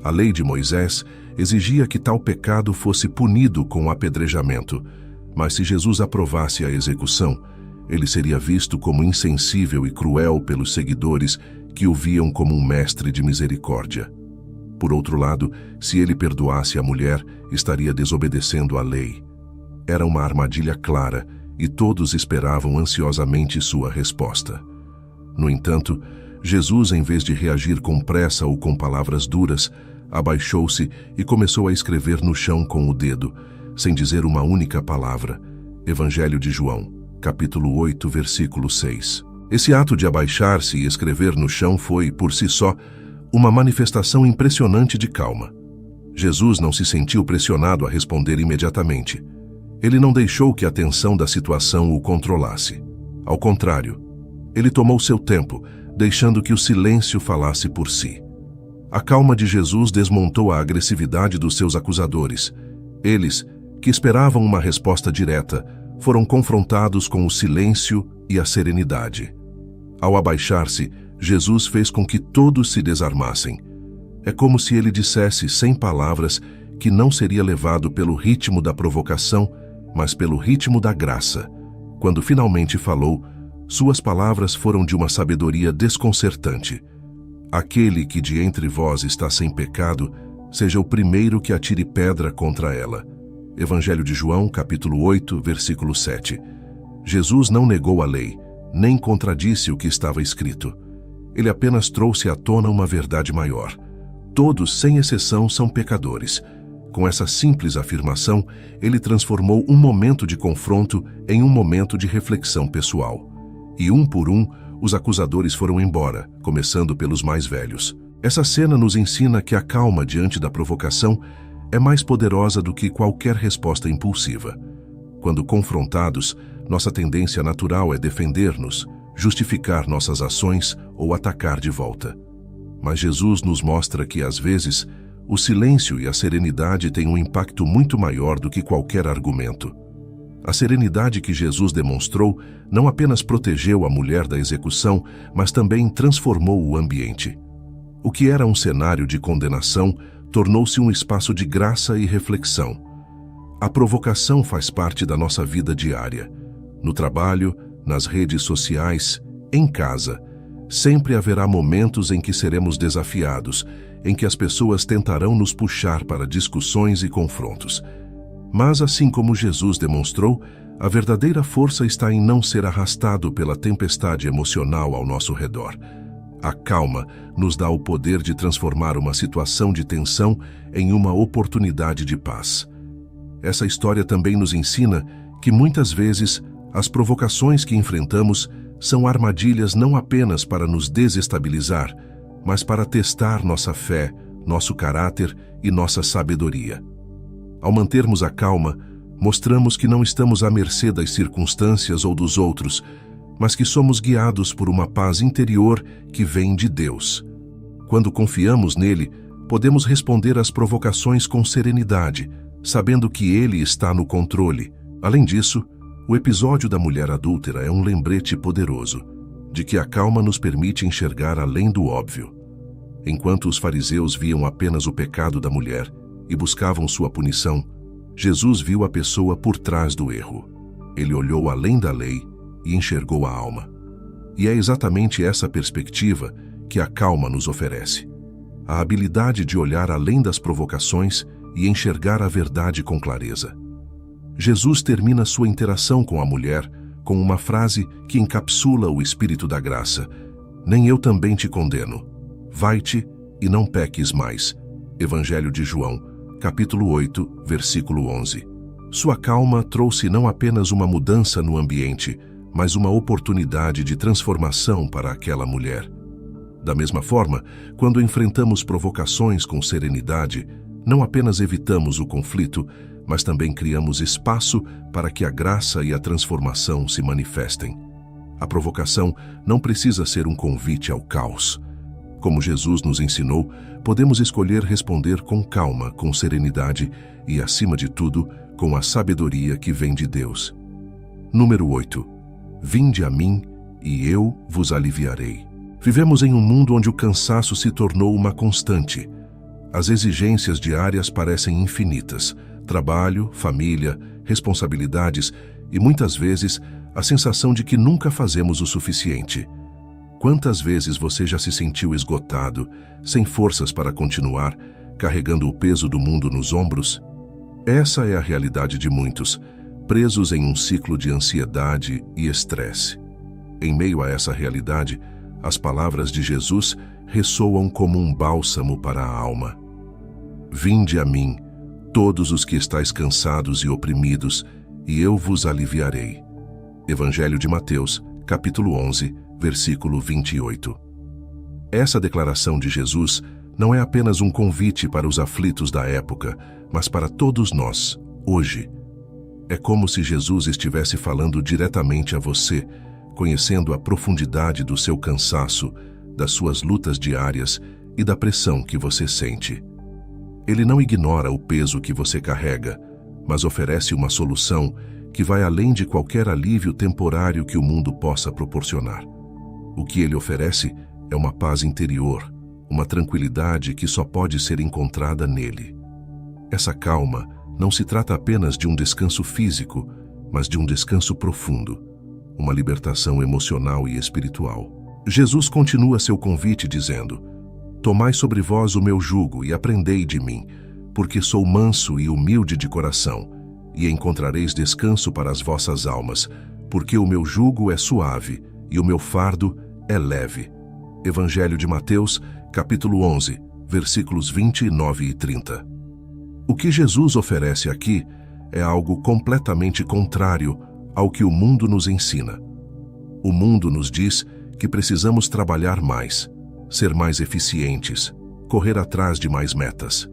A lei de Moisés exigia que tal pecado fosse punido com apedrejamento, mas se Jesus aprovasse a execução, ele seria visto como insensível e cruel pelos seguidores que o viam como um mestre de misericórdia. Por outro lado, se ele perdoasse a mulher, estaria desobedecendo à lei. Era uma armadilha clara e todos esperavam ansiosamente sua resposta. No entanto, Jesus, em vez de reagir com pressa ou com palavras duras, abaixou-se e começou a escrever no chão com o dedo, sem dizer uma única palavra. Evangelho de João, capítulo 8, versículo 6. Esse ato de abaixar-se e escrever no chão foi, por si só, uma manifestação impressionante de calma. Jesus não se sentiu pressionado a responder imediatamente. Ele não deixou que a tensão da situação o controlasse. Ao contrário, ele tomou seu tempo, deixando que o silêncio falasse por si. A calma de Jesus desmontou a agressividade dos seus acusadores. Eles, que esperavam uma resposta direta, foram confrontados com o silêncio e a serenidade. Ao abaixar-se, Jesus fez com que todos se desarmassem. É como se ele dissesse sem palavras que não seria levado pelo ritmo da provocação, mas pelo ritmo da graça. Quando finalmente falou, Suas palavras foram de uma sabedoria desconcertante. Aquele que de entre vós está sem pecado, seja o primeiro que atire pedra contra ela. Evangelho de João, capítulo 8, versículo 7. Jesus não negou a lei, nem contradisse o que estava escrito. Ele apenas trouxe à tona uma verdade maior. Todos, sem exceção, são pecadores. Com essa simples afirmação, ele transformou um momento de confronto em um momento de reflexão pessoal. E um por um, os acusadores foram embora, começando pelos mais velhos. Essa cena nos ensina que a calma diante da provocação é mais poderosa do que qualquer resposta impulsiva. Quando confrontados, nossa tendência natural é defender-nos, justificar nossas ações ou atacar de volta. Mas Jesus nos mostra que, às vezes, o silêncio e a serenidade têm um impacto muito maior do que qualquer argumento. A serenidade que Jesus demonstrou não apenas protegeu a mulher da execução, mas também transformou o ambiente. O que era um cenário de condenação tornou-se um espaço de graça e reflexão. A provocação faz parte da nossa vida diária. No trabalho, nas redes sociais, em casa, sempre haverá momentos em que seremos desafiados, em que as pessoas tentarão nos puxar para discussões e confrontos. Mas, assim como Jesus demonstrou, a verdadeira força está em não ser arrastado pela tempestade emocional ao nosso redor. A calma nos dá o poder de transformar uma situação de tensão em uma oportunidade de paz. Essa história também nos ensina que, muitas vezes, as provocações que enfrentamos são armadilhas não apenas para nos desestabilizar, mas para testar nossa fé, nosso caráter e nossa sabedoria. Ao mantermos a calma, mostramos que não estamos à mercê das circunstâncias ou dos outros, mas que somos guiados por uma paz interior que vem de Deus. Quando confiamos nele, podemos responder às provocações com serenidade, sabendo que ele está no controle. Além disso, o episódio da mulher adúltera é um lembrete poderoso de que a calma nos permite enxergar além do óbvio. Enquanto os fariseus viam apenas o pecado da mulher e buscavam sua punição, Jesus viu a pessoa por trás do erro. Ele olhou além da lei e enxergou a alma. E é exatamente essa perspectiva que a calma nos oferece. A habilidade de olhar além das provocações e enxergar a verdade com clareza. Jesus termina sua interação com a mulher com uma frase que encapsula o espírito da graça: "Nem eu também te condeno. Vai-te e não peques mais." Evangelho de João, capítulo 8, versículo 11. Sua calma trouxe não apenas uma mudança no ambiente, mas uma oportunidade de transformação para aquela mulher. Da mesma forma, quando enfrentamos provocações com serenidade, não apenas evitamos o conflito, mas também criamos espaço para que a graça e a transformação se manifestem. A provocação não precisa ser um convite ao caos. Como Jesus nos ensinou, podemos escolher responder com calma, com serenidade e, acima de tudo, com a sabedoria que vem de Deus. Número 8. Vinde a mim e eu vos aliviarei. Vivemos em um mundo onde o cansaço se tornou uma constante. As exigências diárias parecem infinitas. Trabalho, família, responsabilidades e, muitas vezes, a sensação de que nunca fazemos o suficiente. Quantas vezes você já se sentiu esgotado, sem forças para continuar, carregando o peso do mundo nos ombros? Essa é a realidade de muitos, presos em um ciclo de ansiedade e estresse. Em meio a essa realidade, as palavras de Jesus ressoam como um bálsamo para a alma. Vinde a mim, todos os que estáis cansados e oprimidos, e eu vos aliviarei. Evangelho de Mateus, capítulo 11, versículo 28. Essa declaração de Jesus não é apenas um convite para os aflitos da época, mas para todos nós, hoje. É como se Jesus estivesse falando diretamente a você, conhecendo a profundidade do seu cansaço, das suas lutas diárias e da pressão que você sente. Ele não ignora o peso que você carrega, mas oferece uma solução que vai além de qualquer alívio temporário que o mundo possa proporcionar. O que ele oferece é uma paz interior, uma tranquilidade que só pode ser encontrada nele. Essa calma não se trata apenas de um descanso físico, mas de um descanso profundo, uma libertação emocional e espiritual. Jesus continua seu convite dizendo: Tomai sobre vós o meu jugo e aprendei de mim, porque sou manso e humilde de coração, e encontrareis descanso para as vossas almas, porque o meu jugo é suave e o meu fardo é leve. Evangelho de Mateus, capítulo 11, versículos 29 e 30. O que Jesus oferece aqui é algo completamente contrário ao que o mundo nos ensina. O mundo nos diz que precisamos trabalhar mais, ser mais eficientes, correr atrás de mais metas.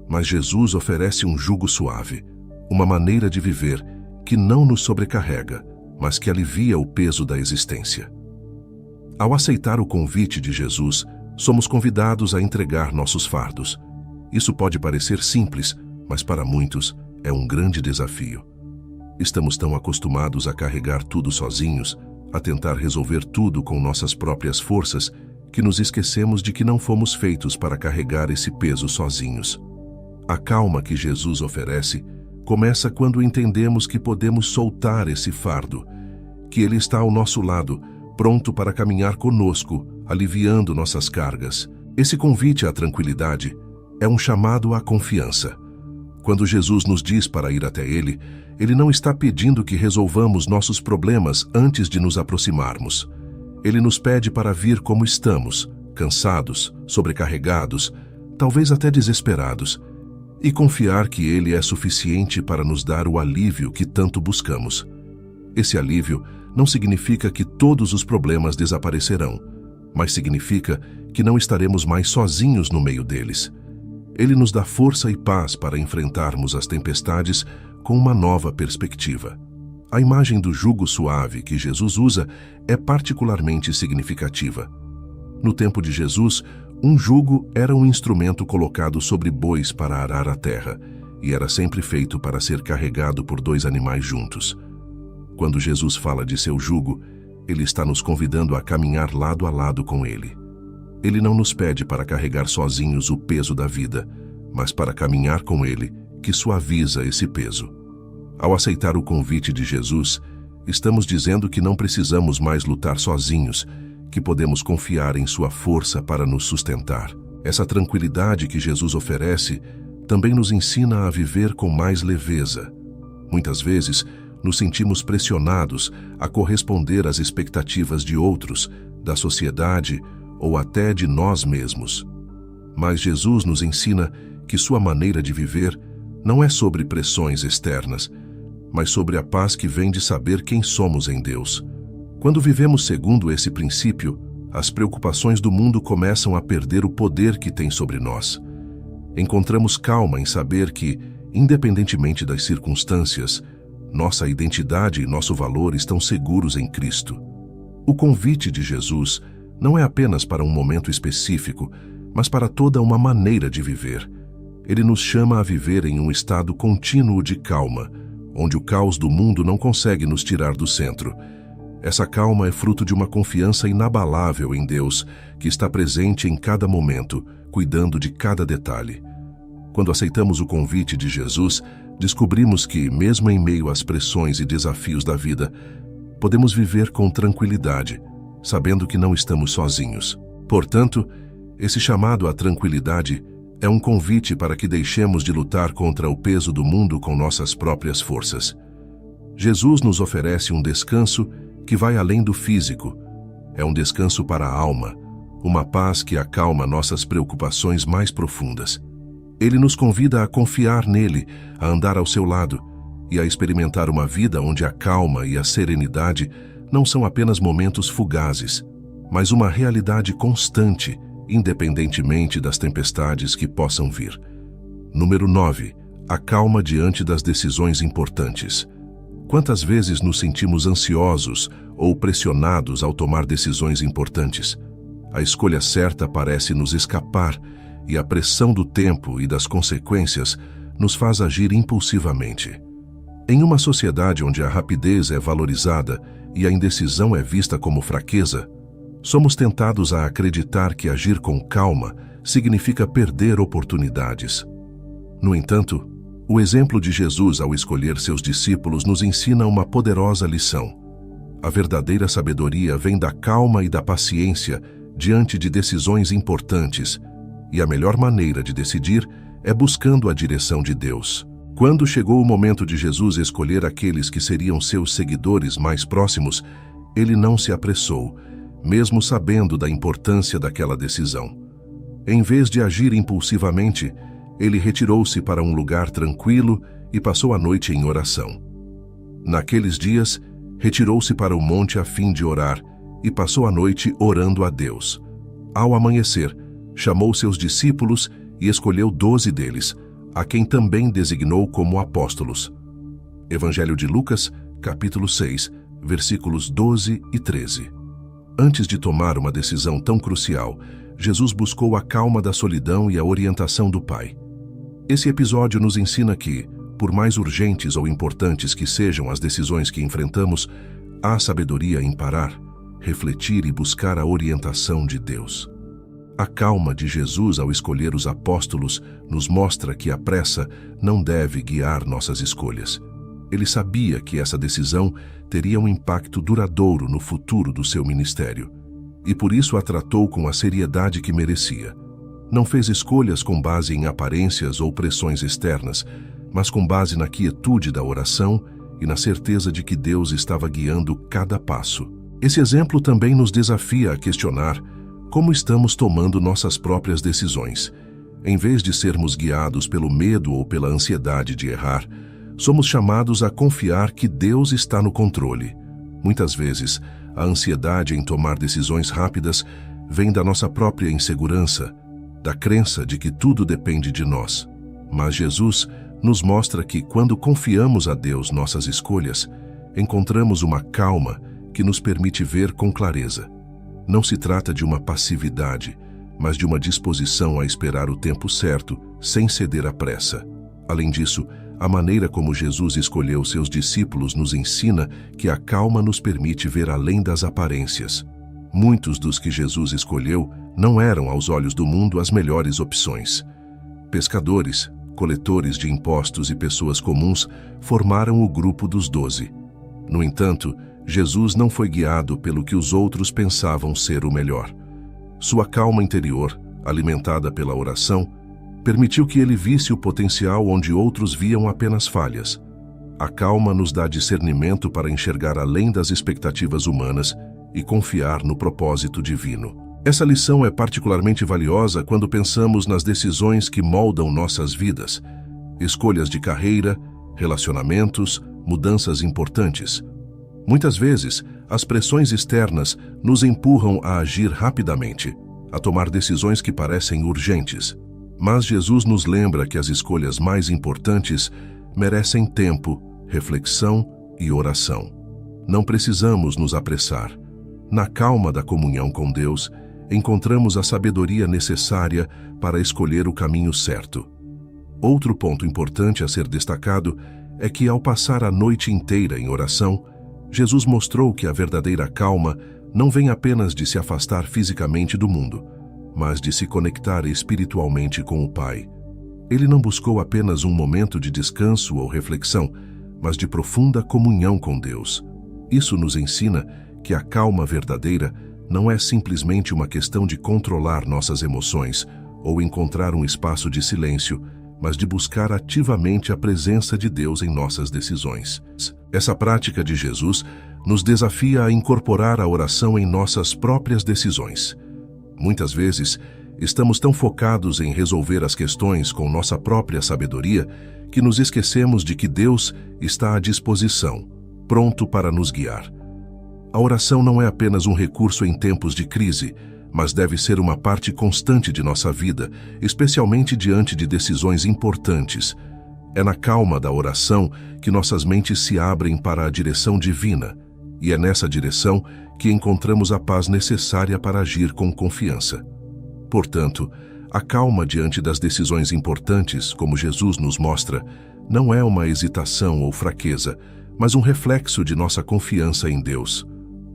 Mas Jesus oferece um jugo suave, uma maneira de viver que não nos sobrecarrega, mas que alivia o peso da existência. Ao aceitar o convite de Jesus, somos convidados a entregar nossos fardos. Isso pode parecer simples, mas para muitos é um grande desafio. Estamos tão acostumados a carregar tudo sozinhos, a tentar resolver tudo com nossas próprias forças, que nos esquecemos de que não fomos feitos para carregar esse peso sozinhos. A calma que Jesus oferece começa quando entendemos que podemos soltar esse fardo, que Ele está ao nosso lado, pronto para caminhar conosco, aliviando nossas cargas. Esse convite à tranquilidade é um chamado à confiança. Quando Jesus nos diz para ir até Ele, Ele não está pedindo que resolvamos nossos problemas antes de nos aproximarmos. Ele nos pede para vir como estamos, cansados, sobrecarregados, talvez até desesperados, e confiar que Ele é suficiente para nos dar o alívio que tanto buscamos. Esse alívio não significa que todos os problemas desaparecerão, mas significa que não estaremos mais sozinhos no meio deles. Ele nos dá força e paz para enfrentarmos as tempestades com uma nova perspectiva. A imagem do jugo suave que Jesus usa é particularmente significativa. No tempo de Jesus, um jugo era um instrumento colocado sobre bois para arar a terra, e era sempre feito para ser carregado por 2 animais juntos. Quando Jesus fala de seu jugo, Ele está nos convidando a caminhar lado a lado com Ele. Ele não nos pede para carregar sozinhos o peso da vida, mas para caminhar com Ele, que suaviza esse peso. Ao aceitar o convite de Jesus, estamos dizendo que não precisamos mais lutar sozinhos, que podemos confiar em sua força para nos sustentar. Essa tranquilidade que Jesus oferece também nos ensina a viver com mais leveza. Muitas vezes, nos sentimos pressionados a corresponder às expectativas de outros, da sociedade ou até de nós mesmos. Mas Jesus nos ensina que sua maneira de viver não é sobre pressões externas, mas sobre a paz que vem de saber quem somos em Deus. Quando vivemos segundo esse princípio, as preocupações do mundo começam a perder o poder que tem sobre nós. Encontramos calma em saber que, independentemente das circunstâncias, nossa identidade e nosso valor estão seguros em Cristo. O convite de Jesus não é apenas para um momento específico, mas para toda uma maneira de viver. Ele nos chama a viver em um estado contínuo de calma, onde o caos do mundo não consegue nos tirar do centro. Essa calma é fruto de uma confiança inabalável em Deus, que está presente em cada momento, cuidando de cada detalhe. Quando aceitamos o convite de Jesus, descobrimos que, mesmo em meio às pressões e desafios da vida, podemos viver com tranquilidade, sabendo que não estamos sozinhos. Portanto, esse chamado à tranquilidade é um convite para que deixemos de lutar contra o peso do mundo com nossas próprias forças. Jesus nos oferece um descanso que vai além do físico. É um descanso para a alma, uma paz que acalma nossas preocupações mais profundas. Ele nos convida a confiar nele, a andar ao seu lado e a experimentar uma vida onde a calma e a serenidade não são apenas momentos fugazes, mas uma realidade constante, independentemente das tempestades que possam vir. Número 9. A calma diante das decisões importantes. Quantas vezes nos sentimos ansiosos ou pressionados ao tomar decisões importantes? A escolha certa parece nos escapar e a pressão do tempo e das consequências nos faz agir impulsivamente. Em uma sociedade onde a rapidez é valorizada e a indecisão é vista como fraqueza, somos tentados a acreditar que agir com calma significa perder oportunidades. No entanto, o exemplo de Jesus ao escolher seus discípulos nos ensina uma poderosa lição. A verdadeira sabedoria vem da calma e da paciência diante de decisões importantes, e a melhor maneira de decidir é buscando a direção de Deus. Quando chegou o momento de Jesus escolher aqueles que seriam seus seguidores mais próximos, ele não se apressou, mesmo sabendo da importância daquela decisão. Em vez de agir impulsivamente, ele retirou-se para um lugar tranquilo e passou a noite em oração. Naqueles dias, retirou-se para o monte a fim de orar e passou a noite orando a Deus. Ao amanhecer, chamou seus discípulos e escolheu 12 deles, a quem também designou como apóstolos. Evangelho de Lucas, capítulo 6, versículos 12 e 13. Antes de tomar uma decisão tão crucial, Jesus buscou a calma da solidão e a orientação do Pai. Esse episódio nos ensina que, por mais urgentes ou importantes que sejam as decisões que enfrentamos, há sabedoria em parar, refletir e buscar a orientação de Deus. A calma de Jesus ao escolher os apóstolos nos mostra que a pressa não deve guiar nossas escolhas. Ele sabia que essa decisão teria um impacto duradouro no futuro do seu ministério, e por isso a tratou com a seriedade que merecia. Não fez escolhas com base em aparências ou pressões externas, mas com base na quietude da oração e na certeza de que Deus estava guiando cada passo. Esse exemplo também nos desafia a questionar como estamos tomando nossas próprias decisões. Em vez de sermos guiados pelo medo ou pela ansiedade de errar, somos chamados a confiar que Deus está no controle. Muitas vezes, a ansiedade em tomar decisões rápidas vem da nossa própria insegurança, da crença de que tudo depende de nós. Mas Jesus nos mostra que, quando confiamos a Deus nossas escolhas, encontramos uma calma que nos permite ver com clareza. Não se trata de uma passividade, mas de uma disposição a esperar o tempo certo, sem ceder à pressa. Além disso, a maneira como Jesus escolheu seus discípulos nos ensina que a calma nos permite ver além das aparências. Muitos dos que Jesus escolheu não eram, aos olhos do mundo, as melhores opções. Pescadores, coletores de impostos e pessoas comuns formaram o grupo dos 12. No entanto, Jesus não foi guiado pelo que os outros pensavam ser o melhor. Sua calma interior, alimentada pela oração, permitiu que ele visse o potencial onde outros viam apenas falhas. A calma nos dá discernimento para enxergar além das expectativas humanas e confiar no propósito divino. Essa lição é particularmente valiosa quando pensamos nas decisões que moldam nossas vidas, escolhas de carreira, relacionamentos, mudanças importantes. Muitas vezes, as pressões externas nos empurram a agir rapidamente, a tomar decisões que parecem urgentes. Mas Jesus nos lembra que as escolhas mais importantes merecem tempo, reflexão e oração. Não precisamos nos apressar. Na calma da comunhão com Deus, encontramos a sabedoria necessária para escolher o caminho certo. Outro ponto importante a ser destacado é que, ao passar a noite inteira em oração, Jesus mostrou que a verdadeira calma não vem apenas de se afastar fisicamente do mundo, mas de se conectar espiritualmente com o Pai. Ele não buscou apenas um momento de descanso ou reflexão, mas de profunda comunhão com Deus. Isso nos ensina que a calma verdadeira não é simplesmente uma questão de controlar nossas emoções ou encontrar um espaço de silêncio, mas de buscar ativamente a presença de Deus em nossas decisões. Essa prática de Jesus nos desafia a incorporar a oração em nossas próprias decisões. Muitas vezes, estamos tão focados em resolver as questões com nossa própria sabedoria que nos esquecemos de que Deus está à disposição, pronto para nos guiar. A oração não é apenas um recurso em tempos de crise, mas deve ser uma parte constante de nossa vida, especialmente diante de decisões importantes. É na calma da oração que nossas mentes se abrem para a direção divina, e é nessa direção que encontramos a paz necessária para agir com confiança. Portanto, a calma diante das decisões importantes, como Jesus nos mostra, não é uma hesitação ou fraqueza, mas um reflexo de nossa confiança em Deus.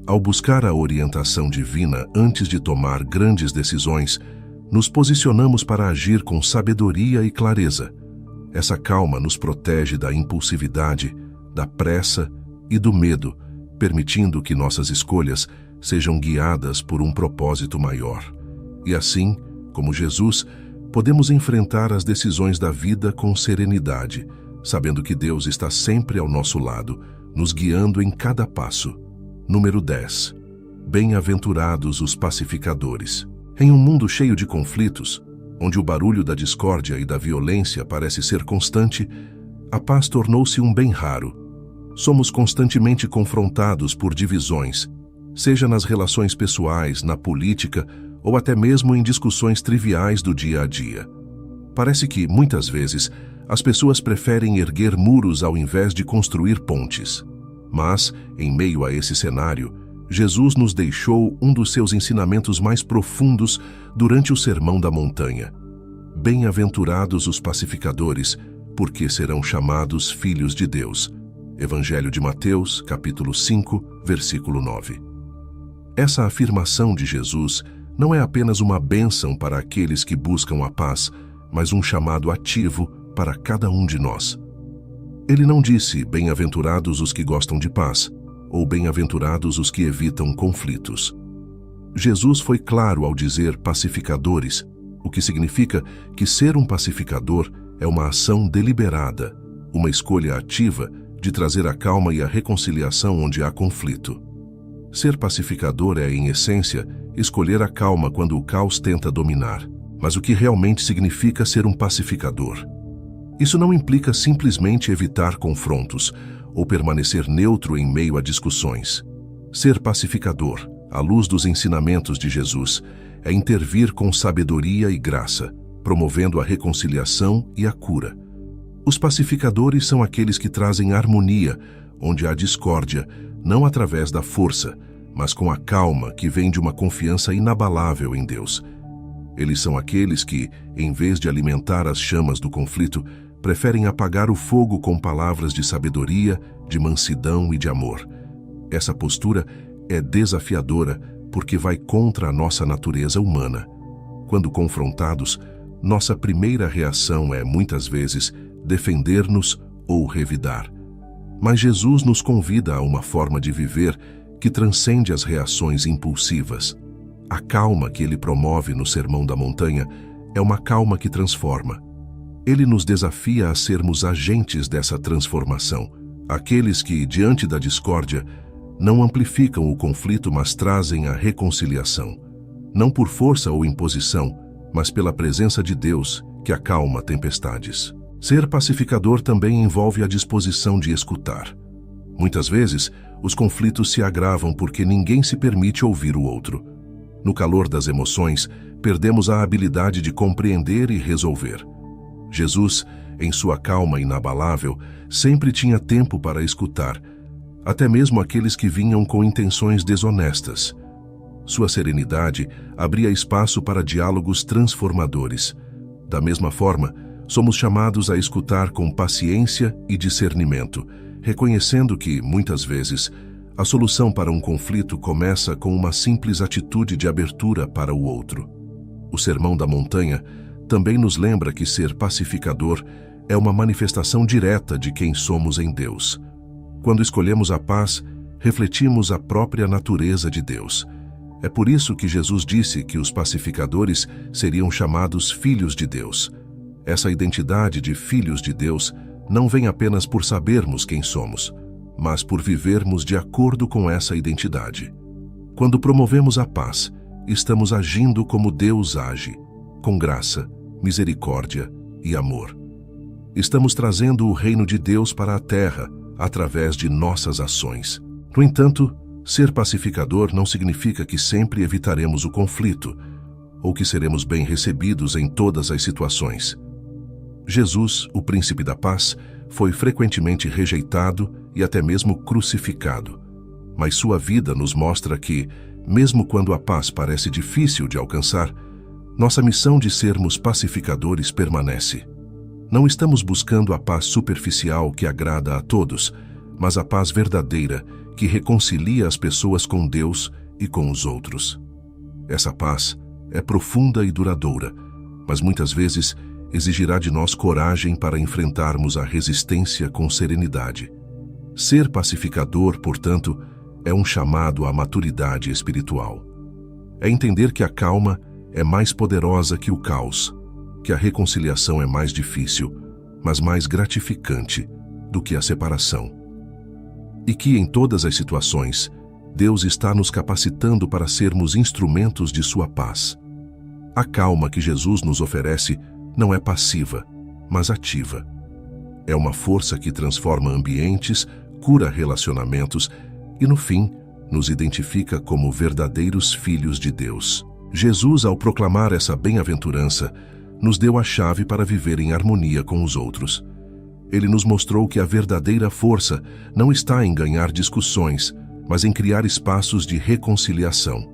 Ao buscar a orientação divina antes de tomar grandes decisões, nos posicionamos para agir com sabedoria e clareza. Essa calma nos protege da impulsividade, da pressa e do medo, permitindo que nossas escolhas sejam guiadas por um propósito maior. E assim, como Jesus, podemos enfrentar as decisões da vida com serenidade, sabendo que Deus está sempre ao nosso lado, nos guiando em cada passo. Número 10. Bem-aventurados os pacificadores. Em um mundo cheio de conflitos, onde o barulho da discórdia e da violência parece ser constante, a paz tornou-se um bem raro. Somos constantemente confrontados por divisões, seja nas relações pessoais, na política ou até mesmo em discussões triviais do dia a dia. Parece que, muitas vezes, as pessoas preferem erguer muros ao invés de construir pontes. Mas, em meio a esse cenário, Jesus nos deixou um dos seus ensinamentos mais profundos durante o Sermão da Montanha. Bem-aventurados os pacificadores, porque serão chamados filhos de Deus. Evangelho de Mateus, capítulo 5, versículo 9. Essa afirmação de Jesus não é apenas uma bênção para aqueles que buscam a paz, mas um chamado ativo para cada um de nós. Ele não disse, bem-aventurados os que gostam de paz, ou bem-aventurados os que evitam conflitos. Jesus foi claro ao dizer pacificadores, o que significa que ser um pacificador é uma ação deliberada, uma escolha ativa de trazer a calma e a reconciliação onde há conflito. Ser pacificador é, em essência, escolher a calma quando o caos tenta dominar. Mas o que realmente significa ser um pacificador? Isso não implica simplesmente evitar confrontos ou permanecer neutro em meio a discussões. Ser pacificador, à luz dos ensinamentos de Jesus, é intervir com sabedoria e graça, promovendo a reconciliação e a cura. Os pacificadores são aqueles que trazem harmonia onde há discórdia, não através da força, mas com a calma que vem de uma confiança inabalável em Deus. Eles são aqueles que, em vez de alimentar as chamas do conflito, preferem apagar o fogo com palavras de sabedoria, de mansidão e de amor. Essa postura é desafiadora porque vai contra a nossa natureza humana. Quando confrontados, nossa primeira reação é, muitas vezes, defender-nos ou revidar. Mas Jesus nos convida a uma forma de viver que transcende as reações impulsivas. A calma que ele promove no Sermão da Montanha é uma calma que transforma. Ele nos desafia a sermos agentes dessa transformação, aqueles que, diante da discórdia, não amplificam o conflito, mas trazem a reconciliação, não por força ou imposição, mas pela presença de Deus que acalma tempestades. Ser pacificador também envolve a disposição de escutar. Muitas vezes, os conflitos se agravam porque ninguém se permite ouvir o outro. No calor das emoções, perdemos a habilidade de compreender e resolver. Jesus, em sua calma inabalável, sempre tinha tempo para escutar, até mesmo aqueles que vinham com intenções desonestas. Sua serenidade abria espaço para diálogos transformadores. Da mesma forma, somos chamados a escutar com paciência e discernimento, reconhecendo que, muitas vezes, a solução para um conflito começa com uma simples atitude de abertura para o outro. O Sermão da Montanha também nos lembra que ser pacificador é uma manifestação direta de quem somos em Deus. Quando escolhemos a paz, refletimos a própria natureza de Deus. É por isso que Jesus disse que os pacificadores seriam chamados filhos de Deus. Essa identidade de filhos de Deus não vem apenas por sabermos quem somos, mas por vivermos de acordo com essa identidade. Quando promovemos a paz, estamos agindo como Deus age, com graça, misericórdia e amor. Estamos trazendo o reino de Deus para a terra através de nossas ações. No entanto, ser pacificador não significa que sempre evitaremos o conflito ou que seremos bem recebidos em todas as situações. Jesus, o príncipe da paz, foi frequentemente rejeitado e até mesmo crucificado. Mas sua vida nos mostra que, mesmo quando a paz parece difícil de alcançar, nossa missão de sermos pacificadores permanece. Não estamos buscando a paz superficial que agrada a todos, mas a paz verdadeira que reconcilia as pessoas com Deus e com os outros. Essa paz é profunda e duradoura, mas muitas vezes exigirá de nós coragem para enfrentarmos a resistência com serenidade. Ser pacificador, portanto, é um chamado à maturidade espiritual. É entender que a calma é mais poderosa que o caos, que a reconciliação é mais difícil, mas mais gratificante do que a separação. E que, em todas as situações, Deus está nos capacitando para sermos instrumentos de sua paz. A calma que Jesus nos oferece não é passiva, mas ativa. É uma força que transforma ambientes, cura relacionamentos e, no fim, nos identifica como verdadeiros filhos de Deus. Jesus, ao proclamar essa bem-aventurança, nos deu a chave para viver em harmonia com os outros. Ele nos mostrou que a verdadeira força não está em ganhar discussões, mas em criar espaços de reconciliação.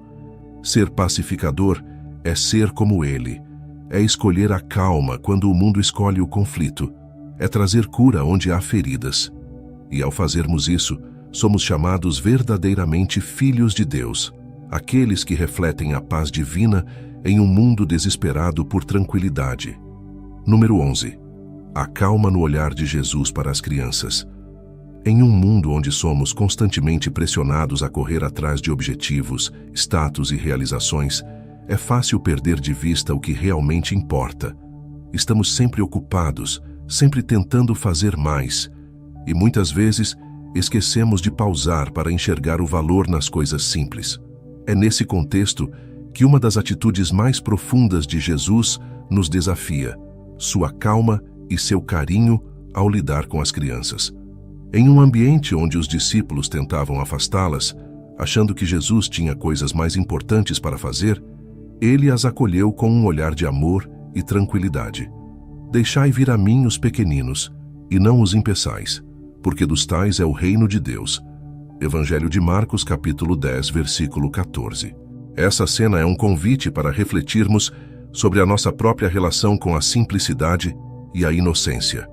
Ser pacificador é ser como ele, é escolher a calma quando o mundo escolhe o conflito, é trazer cura onde há feridas. E ao fazermos isso, somos chamados verdadeiramente filhos de Deus, aqueles que refletem a paz divina em um mundo desesperado por tranquilidade. Número 11. A calma no olhar de Jesus para as crianças. Em um mundo onde somos constantemente pressionados a correr atrás de objetivos, status e realizações, é fácil perder de vista o que realmente importa. Estamos sempre ocupados, sempre tentando fazer mais, e muitas vezes esquecemos de pausar para enxergar o valor nas coisas simples. É nesse contexto que uma das atitudes mais profundas de Jesus nos desafia: sua calma e seu carinho ao lidar com as crianças. Em um ambiente onde os discípulos tentavam afastá-las, achando que Jesus tinha coisas mais importantes para fazer, ele as acolheu com um olhar de amor e tranquilidade. Deixai vir a mim os pequeninos, e não os impeçais, porque dos tais é o reino de Deus. Evangelho de Marcos, capítulo 10, versículo 14. Essa cena é um convite para refletirmos sobre a nossa própria relação com a simplicidade e a inocência.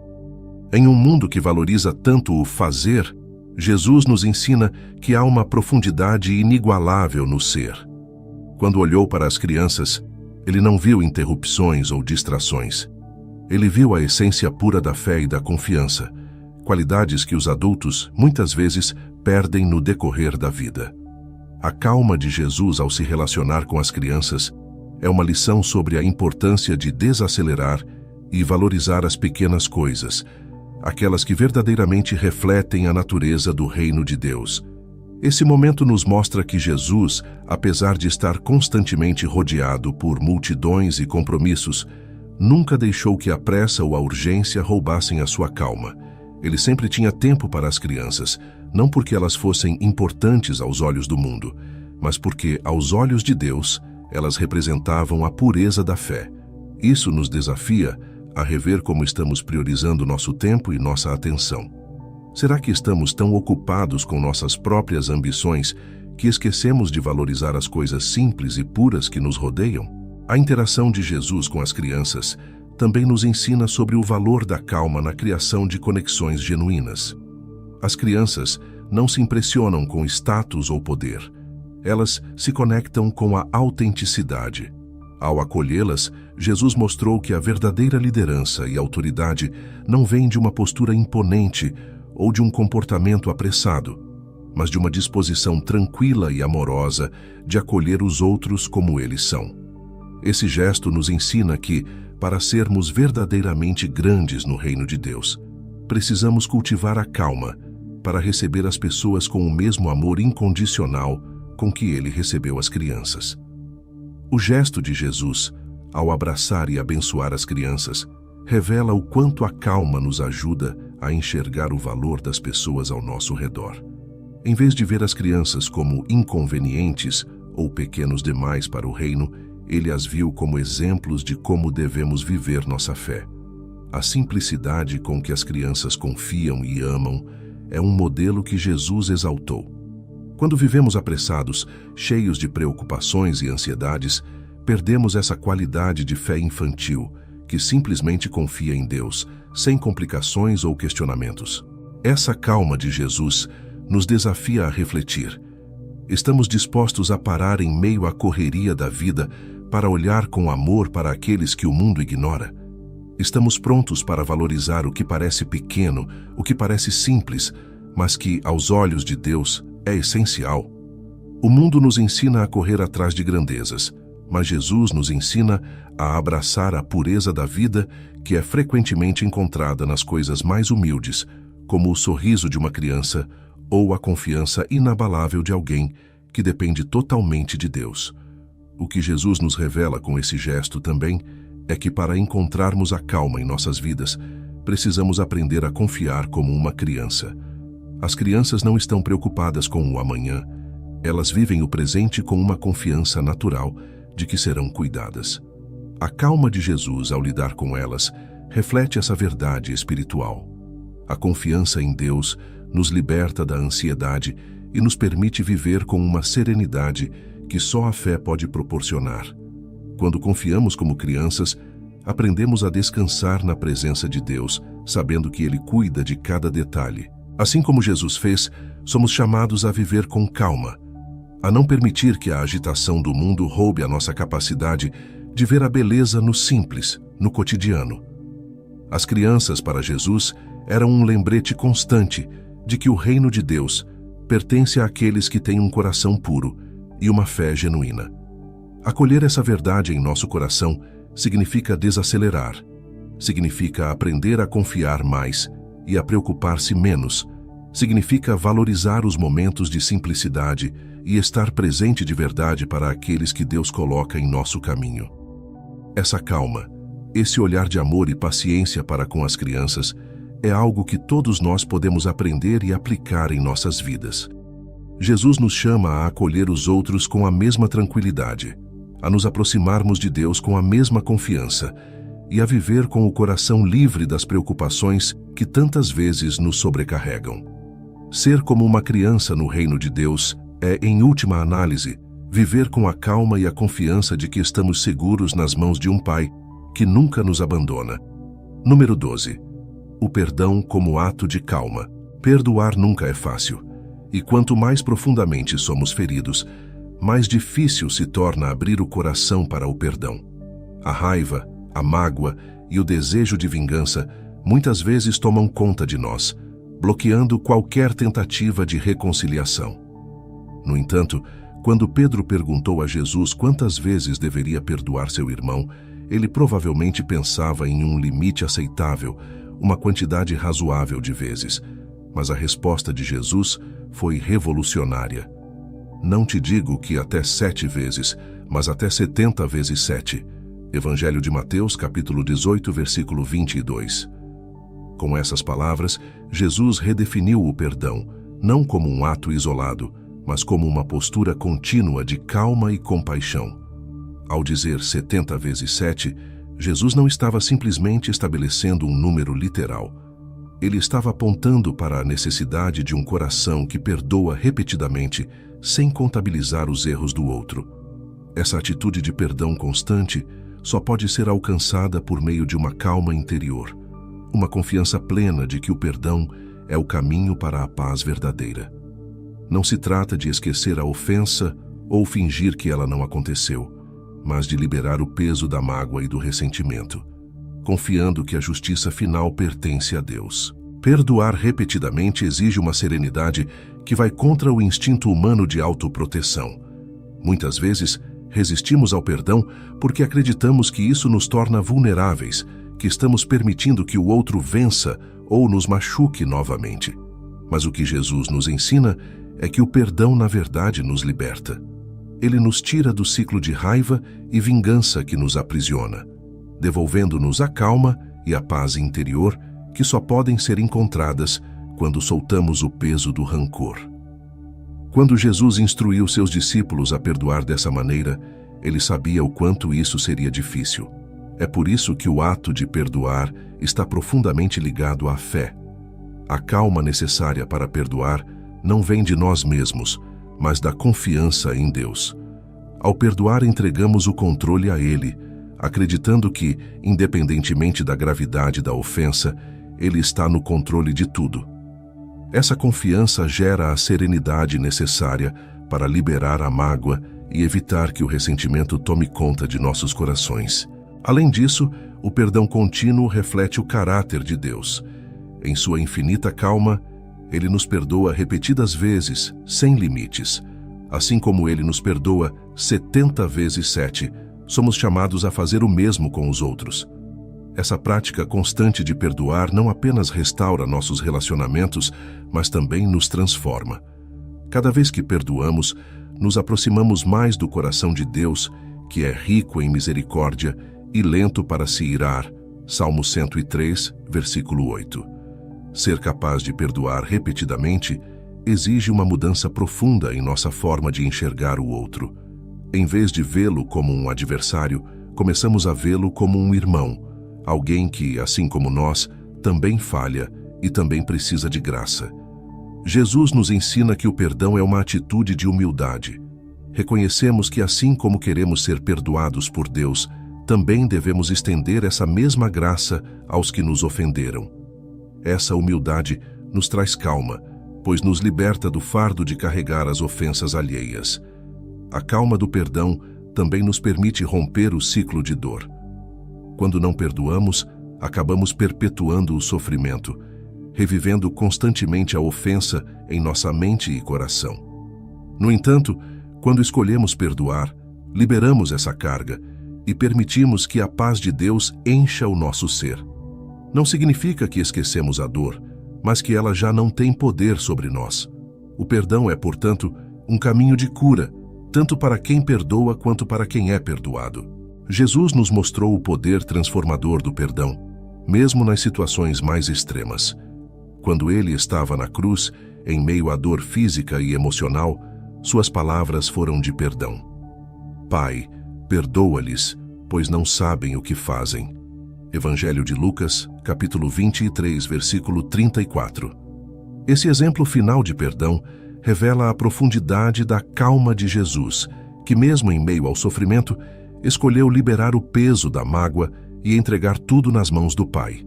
Em um mundo que valoriza tanto o fazer, Jesus nos ensina que há uma profundidade inigualável no ser. Quando olhou para as crianças, ele não viu interrupções ou distrações. Ele viu a essência pura da fé e da confiança, qualidades que os adultos, muitas vezes, perdem no decorrer da vida. A calma de Jesus ao se relacionar com as crianças é uma lição sobre a importância de desacelerar e valorizar as pequenas coisas, aquelas que verdadeiramente refletem a natureza do reino de Deus. Esse momento nos mostra que Jesus, apesar de estar constantemente rodeado por multidões e compromissos, nunca deixou que a pressa ou a urgência roubassem a sua calma. Ele sempre tinha tempo para as crianças, não porque elas fossem importantes aos olhos do mundo, mas porque, aos olhos de Deus, elas representavam a pureza da fé. Isso nos desafia a rever como estamos priorizando nosso tempo e nossa atenção. Será que estamos tão ocupados com nossas próprias ambições que esquecemos de valorizar as coisas simples e puras que nos rodeiam? A interação de Jesus com as crianças também nos ensina sobre o valor da calma na criação de conexões genuínas. As crianças não se impressionam com status ou poder. Elas se conectam com a autenticidade. Ao acolhê-las, Jesus mostrou que a verdadeira liderança e autoridade não vem de uma postura imponente ou de um comportamento apressado, mas de uma disposição tranquila e amorosa de acolher os outros como eles são. Esse gesto nos ensina que, para sermos verdadeiramente grandes no reino de Deus, precisamos cultivar a calma para receber as pessoas com o mesmo amor incondicional com que ele recebeu as crianças. O gesto de Jesus, ao abraçar e abençoar as crianças, revela o quanto a calma nos ajuda a enxergar o valor das pessoas ao nosso redor. Em vez de ver as crianças como inconvenientes ou pequenos demais para o reino, ele as viu como exemplos de como devemos viver nossa fé. A simplicidade com que as crianças confiam e amam é um modelo que Jesus exaltou. Quando vivemos apressados, cheios de preocupações e ansiedades, perdemos essa qualidade de fé infantil, que simplesmente confia em Deus, sem complicações ou questionamentos. Essa calma de Jesus nos desafia a refletir. Estamos dispostos a parar em meio à correria da vida para olhar com amor para aqueles que o mundo ignora? Estamos prontos para valorizar o que parece pequeno, o que parece simples, mas que, aos olhos de Deus, é essencial. O mundo nos ensina a correr atrás de grandezas, mas Jesus nos ensina a abraçar a pureza da vida que é frequentemente encontrada nas coisas mais humildes, como o sorriso de uma criança ou a confiança inabalável de alguém que depende totalmente de Deus. O que Jesus nos revela com esse gesto também é que para encontrarmos a calma em nossas vidas, precisamos aprender a confiar como uma criança. As crianças não estão preocupadas com o amanhã. Elas vivem o presente com uma confiança natural de que serão cuidadas. A calma de Jesus ao lidar com elas reflete essa verdade espiritual. A confiança em Deus nos liberta da ansiedade e nos permite viver com uma serenidade que só a fé pode proporcionar. Quando confiamos como crianças, aprendemos a descansar na presença de Deus, sabendo que Ele cuida de cada detalhe. Assim como Jesus fez, somos chamados a viver com calma, a não permitir que a agitação do mundo roube a nossa capacidade de ver a beleza no simples, no cotidiano. As crianças, para Jesus, eram um lembrete constante de que o reino de Deus pertence àqueles que têm um coração puro e uma fé genuína. Acolher essa verdade em nosso coração significa desacelerar, significa aprender a confiar mais e a preocupar-se menos, significa valorizar os momentos de simplicidade e estar presente de verdade para aqueles que Deus coloca em nosso caminho. Essa calma, esse olhar de amor e paciência para com as crianças, é algo que todos nós podemos aprender e aplicar em nossas vidas. Jesus nos chama a acolher os outros com a mesma tranquilidade, a nos aproximarmos de Deus com a mesma confiança e a viver com o coração livre das preocupações que tantas vezes nos sobrecarregam. Ser como uma criança no reino de Deus é, em última análise, viver com a calma e a confiança de que estamos seguros nas mãos de um Pai que nunca nos abandona. Número 12. O perdão como ato de calma. Perdoar nunca é fácil, e quanto mais profundamente somos feridos, mais difícil se torna abrir o coração para o perdão. A raiva, a mágoa e o desejo de vingança muitas vezes tomam conta de nós, bloqueando qualquer tentativa de reconciliação. No entanto, quando Pedro perguntou a Jesus quantas vezes deveria perdoar seu irmão, ele provavelmente pensava em um limite aceitável, uma quantidade razoável de vezes. Mas a resposta de Jesus foi revolucionária. Não te digo que até 7 vezes, mas até 70 vezes 7. Evangelho de Mateus, capítulo 18, versículo 22. Com essas palavras, Jesus redefiniu o perdão, não como um ato isolado, mas como uma postura contínua de calma e compaixão. Ao dizer 70 vezes 7, Jesus não estava simplesmente estabelecendo um número literal. Ele estava apontando para a necessidade de um coração que perdoa repetidamente, sem contabilizar os erros do outro. Essa atitude de perdão constante só pode ser alcançada por meio de uma calma interior, uma confiança plena de que o perdão é o caminho para a paz verdadeira. Não se trata de esquecer a ofensa ou fingir que ela não aconteceu, mas de liberar o peso da mágoa e do ressentimento, confiando que a justiça final pertence a Deus. Perdoar repetidamente exige uma serenidade que vai contra o instinto humano de autoproteção. Muitas vezes, resistimos ao perdão porque acreditamos que isso nos torna vulneráveis, que estamos permitindo que o outro vença ou nos machuque novamente. Mas o que Jesus nos ensina é que o perdão, na verdade, nos liberta. Ele nos tira do ciclo de raiva e vingança que nos aprisiona, devolvendo-nos a calma e a paz interior que só podem ser encontradas quando soltamos o peso do rancor. Quando Jesus instruiu seus discípulos a perdoar dessa maneira, ele sabia o quanto isso seria difícil. É por isso que o ato de perdoar está profundamente ligado à fé. A calma necessária para perdoar não vem de nós mesmos, mas da confiança em Deus. Ao perdoar, entregamos o controle a Ele, acreditando que, independentemente da gravidade da ofensa, Ele está no controle de tudo. Essa confiança gera a serenidade necessária para liberar a mágoa e evitar que o ressentimento tome conta de nossos corações. Além disso, o perdão contínuo reflete o caráter de Deus. Em sua infinita calma, Ele nos perdoa repetidas vezes, sem limites. Assim como Ele nos perdoa 70 vezes 7, somos chamados a fazer o mesmo com os outros. Essa prática constante de perdoar não apenas restaura nossos relacionamentos, mas também nos transforma. Cada vez que perdoamos, nos aproximamos mais do coração de Deus, que é rico em misericórdia e lento para se irar. Salmo 103, versículo 8. Ser capaz de perdoar repetidamente exige uma mudança profunda em nossa forma de enxergar o outro. Em vez de vê-lo como um adversário, começamos a vê-lo como um irmão, alguém que, assim como nós, também falha e também precisa de graça. Jesus nos ensina que o perdão é uma atitude de humildade. Reconhecemos que, assim como queremos ser perdoados por Deus, também devemos estender essa mesma graça aos que nos ofenderam. Essa humildade nos traz calma, pois nos liberta do fardo de carregar as ofensas alheias. A calma do perdão também nos permite romper o ciclo de dor. Quando não perdoamos, acabamos perpetuando o sofrimento, revivendo constantemente a ofensa em nossa mente e coração. No entanto, quando escolhemos perdoar, liberamos essa carga e permitimos que a paz de Deus encha o nosso ser. Não significa que esquecemos a dor, mas que ela já não tem poder sobre nós. O perdão é, portanto, um caminho de cura, tanto para quem perdoa quanto para quem é perdoado. Jesus nos mostrou o poder transformador do perdão, mesmo nas situações mais extremas. Quando ele estava na cruz, em meio à dor física e emocional, suas palavras foram de perdão. Pai, perdoa-lhes, pois não sabem o que fazem. Evangelho de Lucas, capítulo 23, versículo 34. Esse exemplo final de perdão revela a profundidade da calma de Jesus, que mesmo em meio ao sofrimento, escolheu liberar o peso da mágoa e entregar tudo nas mãos do Pai.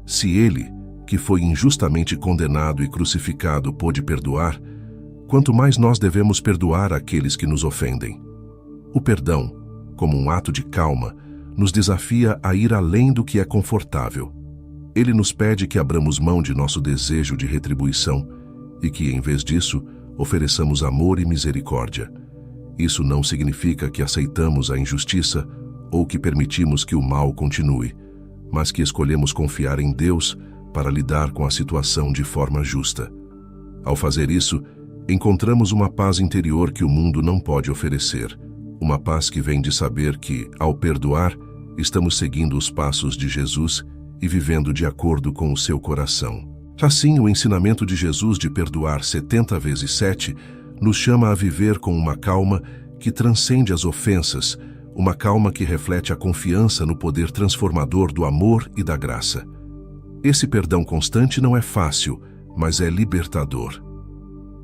Se ele, que foi injustamente condenado e crucificado, pôde perdoar, quanto mais nós devemos perdoar aqueles que nos ofendem. O perdão, como um ato de calma, nos desafia a ir além do que é confortável. Ele nos pede que abramos mão de nosso desejo de retribuição e que, em vez disso, ofereçamos amor e misericórdia. Isso não significa que aceitamos a injustiça ou que permitimos que o mal continue, mas que escolhemos confiar em Deus para lidar com a situação de forma justa. Ao fazer isso, encontramos uma paz interior que o mundo não pode oferecer, uma paz que vem de saber que, ao perdoar, estamos seguindo os passos de Jesus e vivendo de acordo com o seu coração. Assim, o ensinamento de Jesus de perdoar 70 vezes 7 nos chama a viver com uma calma que transcende as ofensas, uma calma que reflete a confiança no poder transformador do amor e da graça. Esse perdão constante não é fácil, mas é libertador.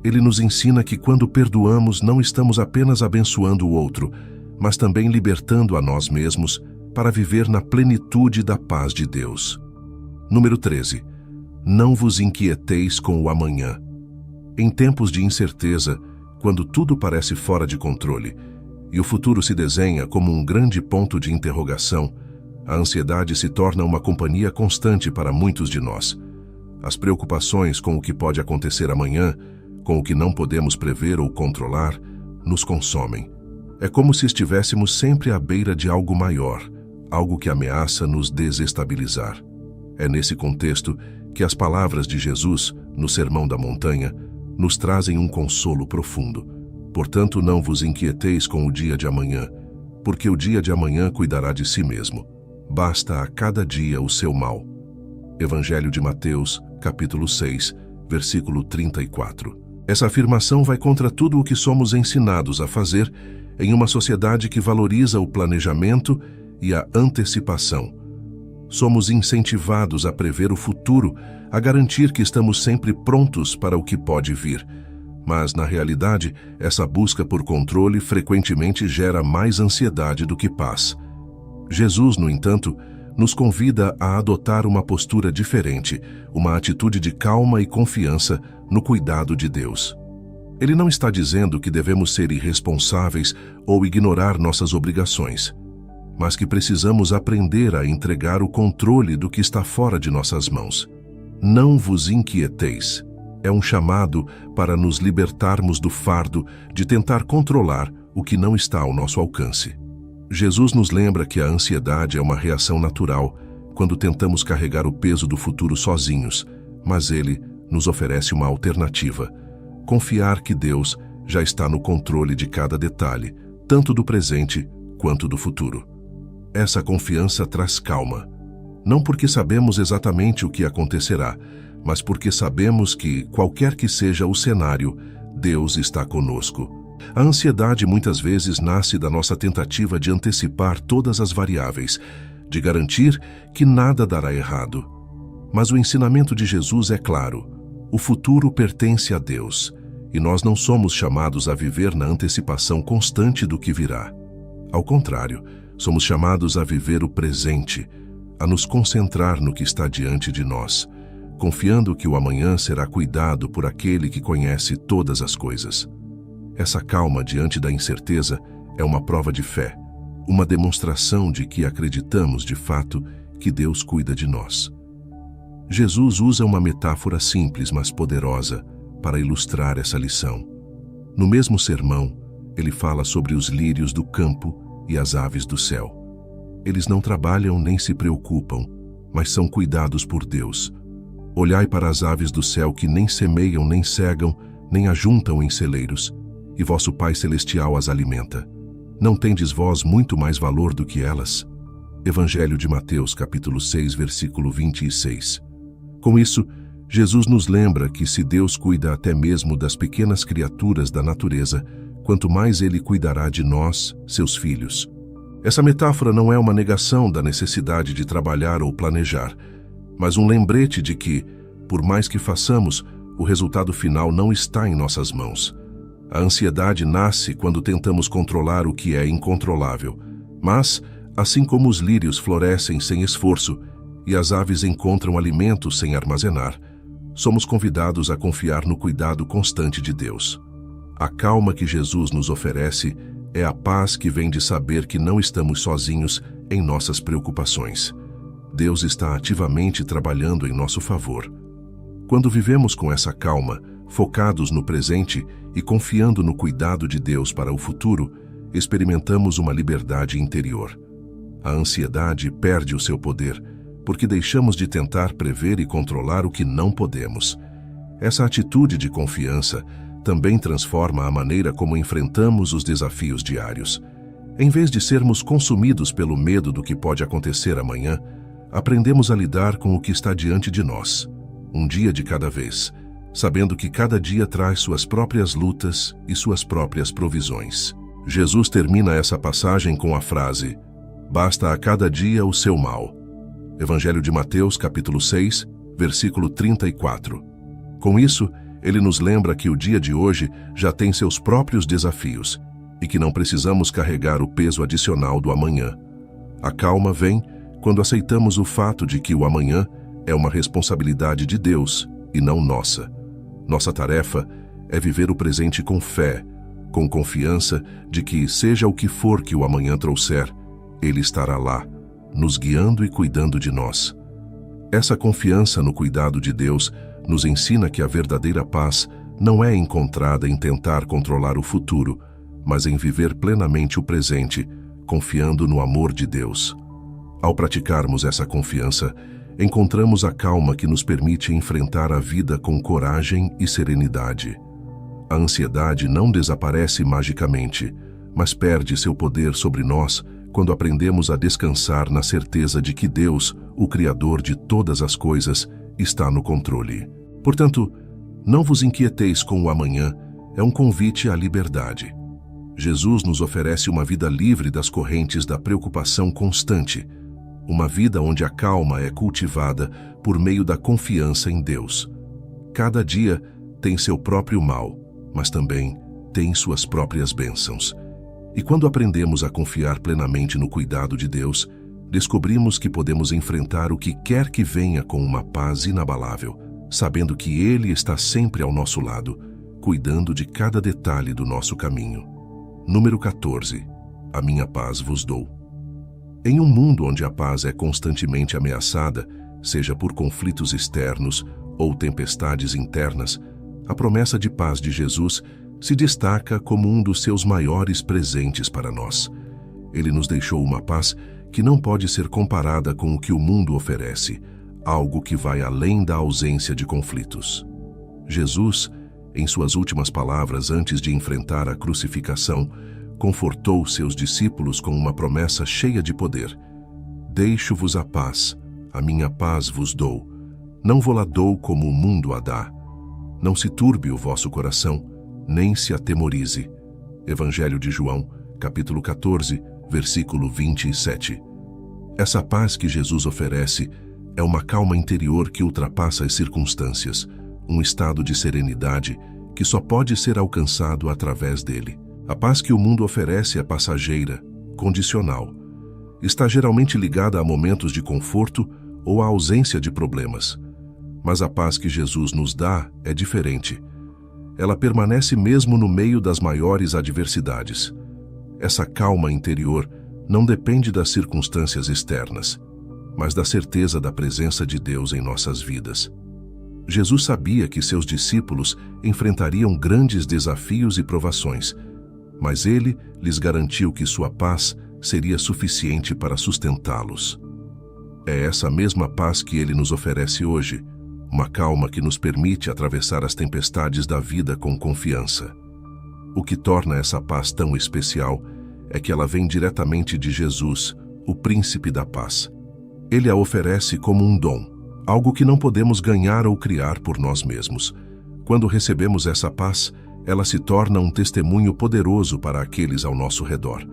Ele nos ensina que quando perdoamos não estamos apenas abençoando o outro, mas também libertando a nós mesmos para viver na plenitude da paz de Deus. Número 13. Não vos inquieteis com o amanhã. Em tempos de incerteza, quando tudo parece fora de controle e o futuro se desenha como um grande ponto de interrogação, a ansiedade se torna uma companhia constante para muitos de nós. As preocupações com o que pode acontecer amanhã, com o que não podemos prever ou controlar, nos consomem. É como se estivéssemos sempre à beira de algo maior, algo que ameaça nos desestabilizar. É nesse contexto que as palavras de Jesus, no Sermão da Montanha, nos trazem um consolo profundo. Portanto, não vos inquieteis com o dia de amanhã, porque o dia de amanhã cuidará de si mesmo. Basta a cada dia o seu mal. Evangelho de Mateus, capítulo 6, versículo 34. Essa afirmação vai contra tudo o que somos ensinados a fazer em uma sociedade que valoriza o planejamento e a antecipação. Somos incentivados a prever o futuro, a garantir que estamos sempre prontos para o que pode vir. Mas, na realidade, essa busca por controle frequentemente gera mais ansiedade do que paz. Jesus, no entanto, nos convida a adotar uma postura diferente, uma atitude de calma e confiança no cuidado de Deus. Ele não está dizendo que devemos ser irresponsáveis ou ignorar nossas obrigações, mas que precisamos aprender a entregar o controle do que está fora de nossas mãos. Não vos inquieteis. é um chamado para nos libertarmos do fardo de tentar controlar o que não está ao nosso alcance. Jesus nos lembra que a ansiedade é uma reação natural quando tentamos carregar o peso do futuro sozinhos, mas Ele nos oferece uma alternativa: confiar que Deus já está no controle de cada detalhe, tanto do presente quanto do futuro. Essa confiança traz calma, não porque sabemos exatamente o que acontecerá, mas porque sabemos que, qualquer que seja o cenário, Deus está conosco. A ansiedade muitas vezes nasce da nossa tentativa de antecipar todas as variáveis, de garantir que nada dará errado. Mas o ensinamento de Jesus é claro: o futuro pertence a Deus, e nós não somos chamados a viver na antecipação constante do que virá. Ao contrário, somos chamados a viver o presente, a nos concentrar no que está diante de nós, confiando que o amanhã será cuidado por aquele que conhece todas as coisas. Essa calma diante da incerteza é uma prova de fé, uma demonstração de que acreditamos de fato que Deus cuida de nós. Jesus usa uma metáfora simples, mas poderosa, para ilustrar essa lição. No mesmo sermão, ele fala sobre os lírios do campo e as aves do céu. Eles não trabalham nem se preocupam, mas são cuidados por Deus. Olhai para as aves do céu que nem semeiam, nem cegam, nem ajuntam em celeiros, e vosso Pai Celestial as alimenta. Não tendes vós muito mais valor do que elas? Evangelho de Mateus, capítulo 6, versículo 26. Com isso, Jesus nos lembra que se Deus cuida até mesmo das pequenas criaturas da natureza, quanto mais Ele cuidará de nós, seus filhos. Essa metáfora não é uma negação da necessidade de trabalhar ou planejar, mas um lembrete de que, por mais que façamos, o resultado final não está em nossas mãos. A ansiedade nasce quando tentamos controlar o que é incontrolável, mas, assim como os lírios florescem sem esforço e as aves encontram alimento sem armazenar, somos convidados a confiar no cuidado constante de Deus. A calma que Jesus nos oferece é a paz que vem de saber que não estamos sozinhos em nossas preocupações. Deus está ativamente trabalhando em nosso favor. Quando vivemos com essa calma, focados no presente e confiando no cuidado de Deus para o futuro, experimentamos uma liberdade interior. A ansiedade perde o seu poder, porque deixamos de tentar prever e controlar o que não podemos. Essa atitude de confiança também transforma a maneira como enfrentamos os desafios diários. Em vez de sermos consumidos pelo medo do que pode acontecer amanhã, aprendemos a lidar com o que está diante de nós, um dia de cada vez, sabendo que cada dia traz suas próprias lutas e suas próprias provisões. Jesus termina essa passagem com a frase: basta a cada dia o seu mal. Evangelho de Mateus, capítulo 6, versículo 34. Com isso, ele nos lembra que o dia de hoje já tem seus próprios desafios e que não precisamos carregar o peso adicional do amanhã. A calma vem quando aceitamos o fato de que o amanhã é uma responsabilidade de Deus e não nossa. Nossa tarefa é viver o presente com fé, com confiança de que, seja o que for que o amanhã trouxer, Ele estará lá, nos guiando e cuidando de nós. Essa confiança no cuidado de Deus nos ensina que a verdadeira paz não é encontrada em tentar controlar o futuro, mas em viver plenamente o presente, confiando no amor de Deus. Ao praticarmos essa confiança, encontramos a calma que nos permite enfrentar a vida com coragem e serenidade. A ansiedade não desaparece magicamente, mas perde seu poder sobre nós quando aprendemos a descansar na certeza de que Deus, o Criador de todas as coisas, está no controle. Portanto, não vos inquieteis com o amanhã, é um convite à liberdade. Jesus nos oferece uma vida livre das correntes da preocupação constante, uma vida onde a calma é cultivada por meio da confiança em Deus. Cada dia tem seu próprio mal, mas também tem suas próprias bênçãos. E quando aprendemos a confiar plenamente no cuidado de Deus, descobrimos que podemos enfrentar o que quer que venha com uma paz inabalável, sabendo que Ele está sempre ao nosso lado, cuidando de cada detalhe do nosso caminho. Número 14. A minha paz vos dou. Em um mundo onde a paz é constantemente ameaçada, seja por conflitos externos ou tempestades internas, a promessa de paz de Jesus se destaca como um dos seus maiores presentes para nós. Ele nos deixou uma paz que não pode ser comparada com o que o mundo oferece, algo que vai além da ausência de conflitos. Jesus, em suas últimas palavras antes de enfrentar a crucificação, confortou seus discípulos com uma promessa cheia de poder. Deixo-vos a paz vos dou. Não vo-la dou como o mundo a dá. Não se turbe o vosso coração, nem se atemorize. Evangelho de João, capítulo 14, versículo 27. Essa paz que Jesus oferece é uma calma interior que ultrapassa as circunstâncias, um estado de serenidade que só pode ser alcançado através dele. A paz que o mundo oferece é passageira, condicional. Está geralmente ligada a momentos de conforto ou à ausência de problemas. Mas a paz que Jesus nos dá é diferente. Ela permanece mesmo no meio das maiores adversidades. Essa calma interior não depende das circunstâncias externas, mas da certeza da presença de Deus em nossas vidas. Jesus sabia que seus discípulos enfrentariam grandes desafios e provações, mas ele lhes garantiu que sua paz seria suficiente para sustentá-los. É essa mesma paz que ele nos oferece hoje, uma calma que nos permite atravessar as tempestades da vida com confiança. O que torna essa paz tão especial é que ela vem diretamente de Jesus, o Príncipe da Paz. Ele a oferece como um dom, algo que não podemos ganhar ou criar por nós mesmos. Quando recebemos essa paz, ela se torna um testemunho poderoso para aqueles ao nosso redor.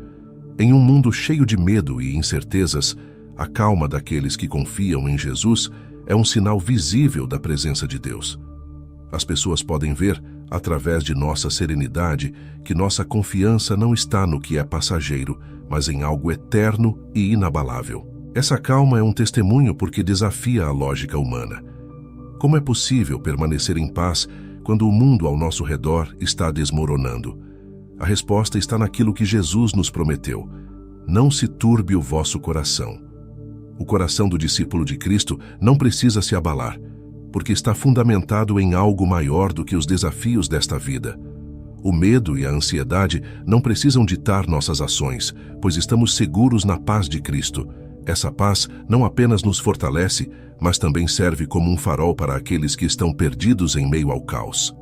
Em um mundo cheio de medo e incertezas, a calma daqueles que confiam em Jesus é um sinal visível da presença de Deus. As pessoas podem ver, através de nossa serenidade, que nossa confiança não está no que é passageiro, mas em algo eterno e inabalável. Essa calma é um testemunho porque desafia a lógica humana. Como é possível permanecer em paz quando o mundo ao nosso redor está desmoronando? A resposta está naquilo que Jesus nos prometeu: não se turbe o vosso coração. O coração do discípulo de Cristo não precisa se abalar, porque está fundamentado em algo maior do que os desafios desta vida. O medo e a ansiedade não precisam ditar nossas ações, pois estamos seguros na paz de Cristo. Essa paz não apenas nos fortalece, mas também serve como um farol para aqueles que estão perdidos em meio ao caos.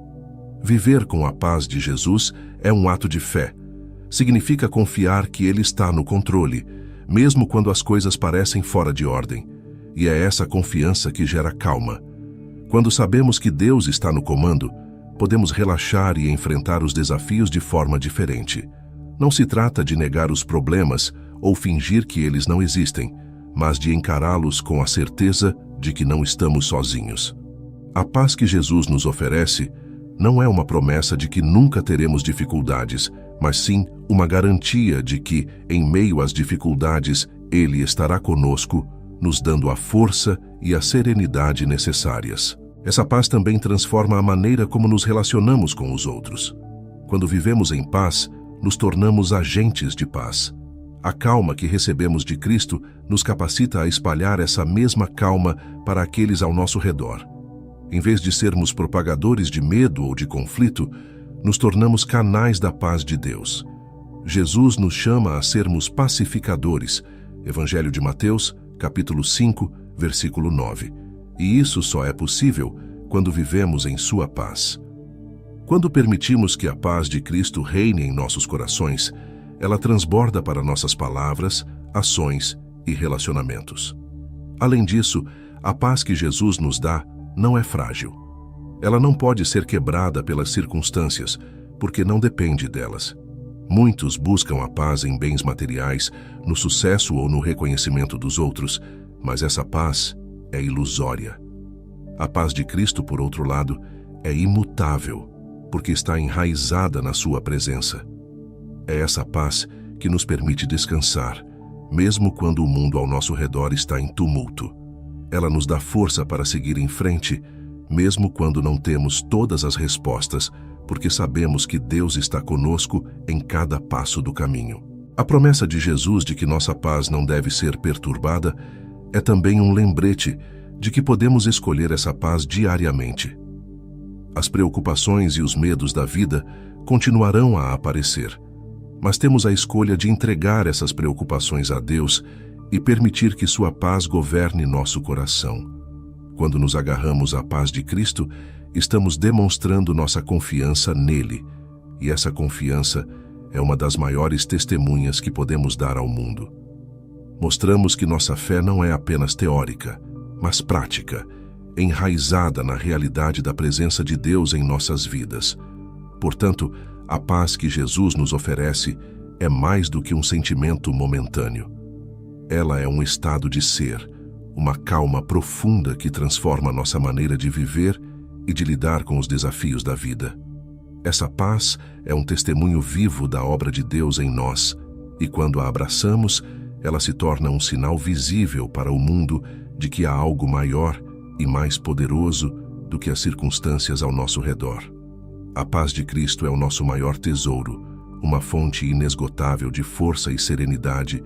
Viver com a paz de Jesus é um ato de fé. Significa confiar que Ele está no controle, mesmo quando as coisas parecem fora de ordem. E é essa confiança que gera calma. Quando sabemos que Deus está no comando, podemos relaxar e enfrentar os desafios de forma diferente. Não se trata de negar os problemas ou fingir que eles não existem, mas de encará-los com a certeza de que não estamos sozinhos. A paz que Jesus nos oferece não é uma promessa de que nunca teremos dificuldades, mas sim uma garantia de que, em meio às dificuldades, Ele estará conosco, nos dando a força e a serenidade necessárias. Essa paz também transforma a maneira como nos relacionamos com os outros. Quando vivemos em paz, nos tornamos agentes de paz. A calma que recebemos de Cristo nos capacita a espalhar essa mesma calma para aqueles ao nosso redor. Em vez de sermos propagadores de medo ou de conflito, nos tornamos canais da paz de Deus. Jesus nos chama a sermos pacificadores. Evangelho de Mateus, capítulo 5, versículo 9. E isso só é possível quando vivemos em sua paz. Quando permitimos que a paz de Cristo reine em nossos corações, ela transborda para nossas palavras, ações e relacionamentos. Além disso, a paz que Jesus nos dá não é frágil. Ela não pode ser quebrada pelas circunstâncias, porque não depende delas. Muitos buscam a paz em bens materiais, no sucesso ou no reconhecimento dos outros, mas essa paz é ilusória. A paz de Cristo, por outro lado, é imutável, porque está enraizada na sua presença. É essa paz que nos permite descansar, mesmo quando o mundo ao nosso redor está em tumulto. Ela nos dá força para seguir em frente, mesmo quando não temos todas as respostas, porque sabemos que Deus está conosco em cada passo do caminho. A promessa de Jesus de que nossa paz não deve ser perturbada é também um lembrete de que podemos escolher essa paz diariamente. As preocupações e os medos da vida continuarão a aparecer, mas temos a escolha de entregar essas preocupações a Deus e permitir que sua paz governe nosso coração. Quando nos agarramos à paz de Cristo, estamos demonstrando nossa confiança nele, e essa confiança é uma das maiores testemunhas que podemos dar ao mundo. Mostramos que nossa fé não é apenas teórica, mas prática, enraizada na realidade da presença de Deus em nossas vidas. Portanto, a paz que Jesus nos oferece é mais do que um sentimento momentâneo. Ela é um estado de ser, uma calma profunda que transforma nossa maneira de viver e de lidar com os desafios da vida. Essa paz é um testemunho vivo da obra de Deus em nós, e quando a abraçamos, ela se torna um sinal visível para o mundo de que há algo maior e mais poderoso do que as circunstâncias ao nosso redor. A paz de Cristo é o nosso maior tesouro, uma fonte inesgotável de força e serenidade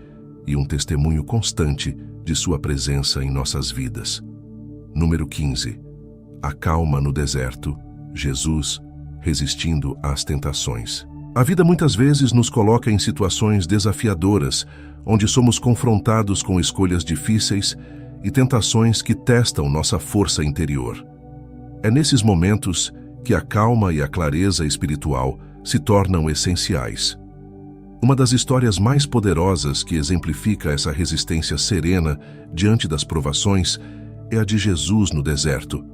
e um testemunho constante de sua presença em nossas vidas. Número 15. A calma no deserto, Jesus resistindo às tentações. A vida muitas vezes nos coloca em situações desafiadoras, onde somos confrontados com escolhas difíceis e tentações que testam nossa força interior. É nesses momentos que a calma e a clareza espiritual se tornam essenciais. Uma das histórias mais poderosas que exemplifica essa resistência serena diante das provações é a de Jesus no deserto.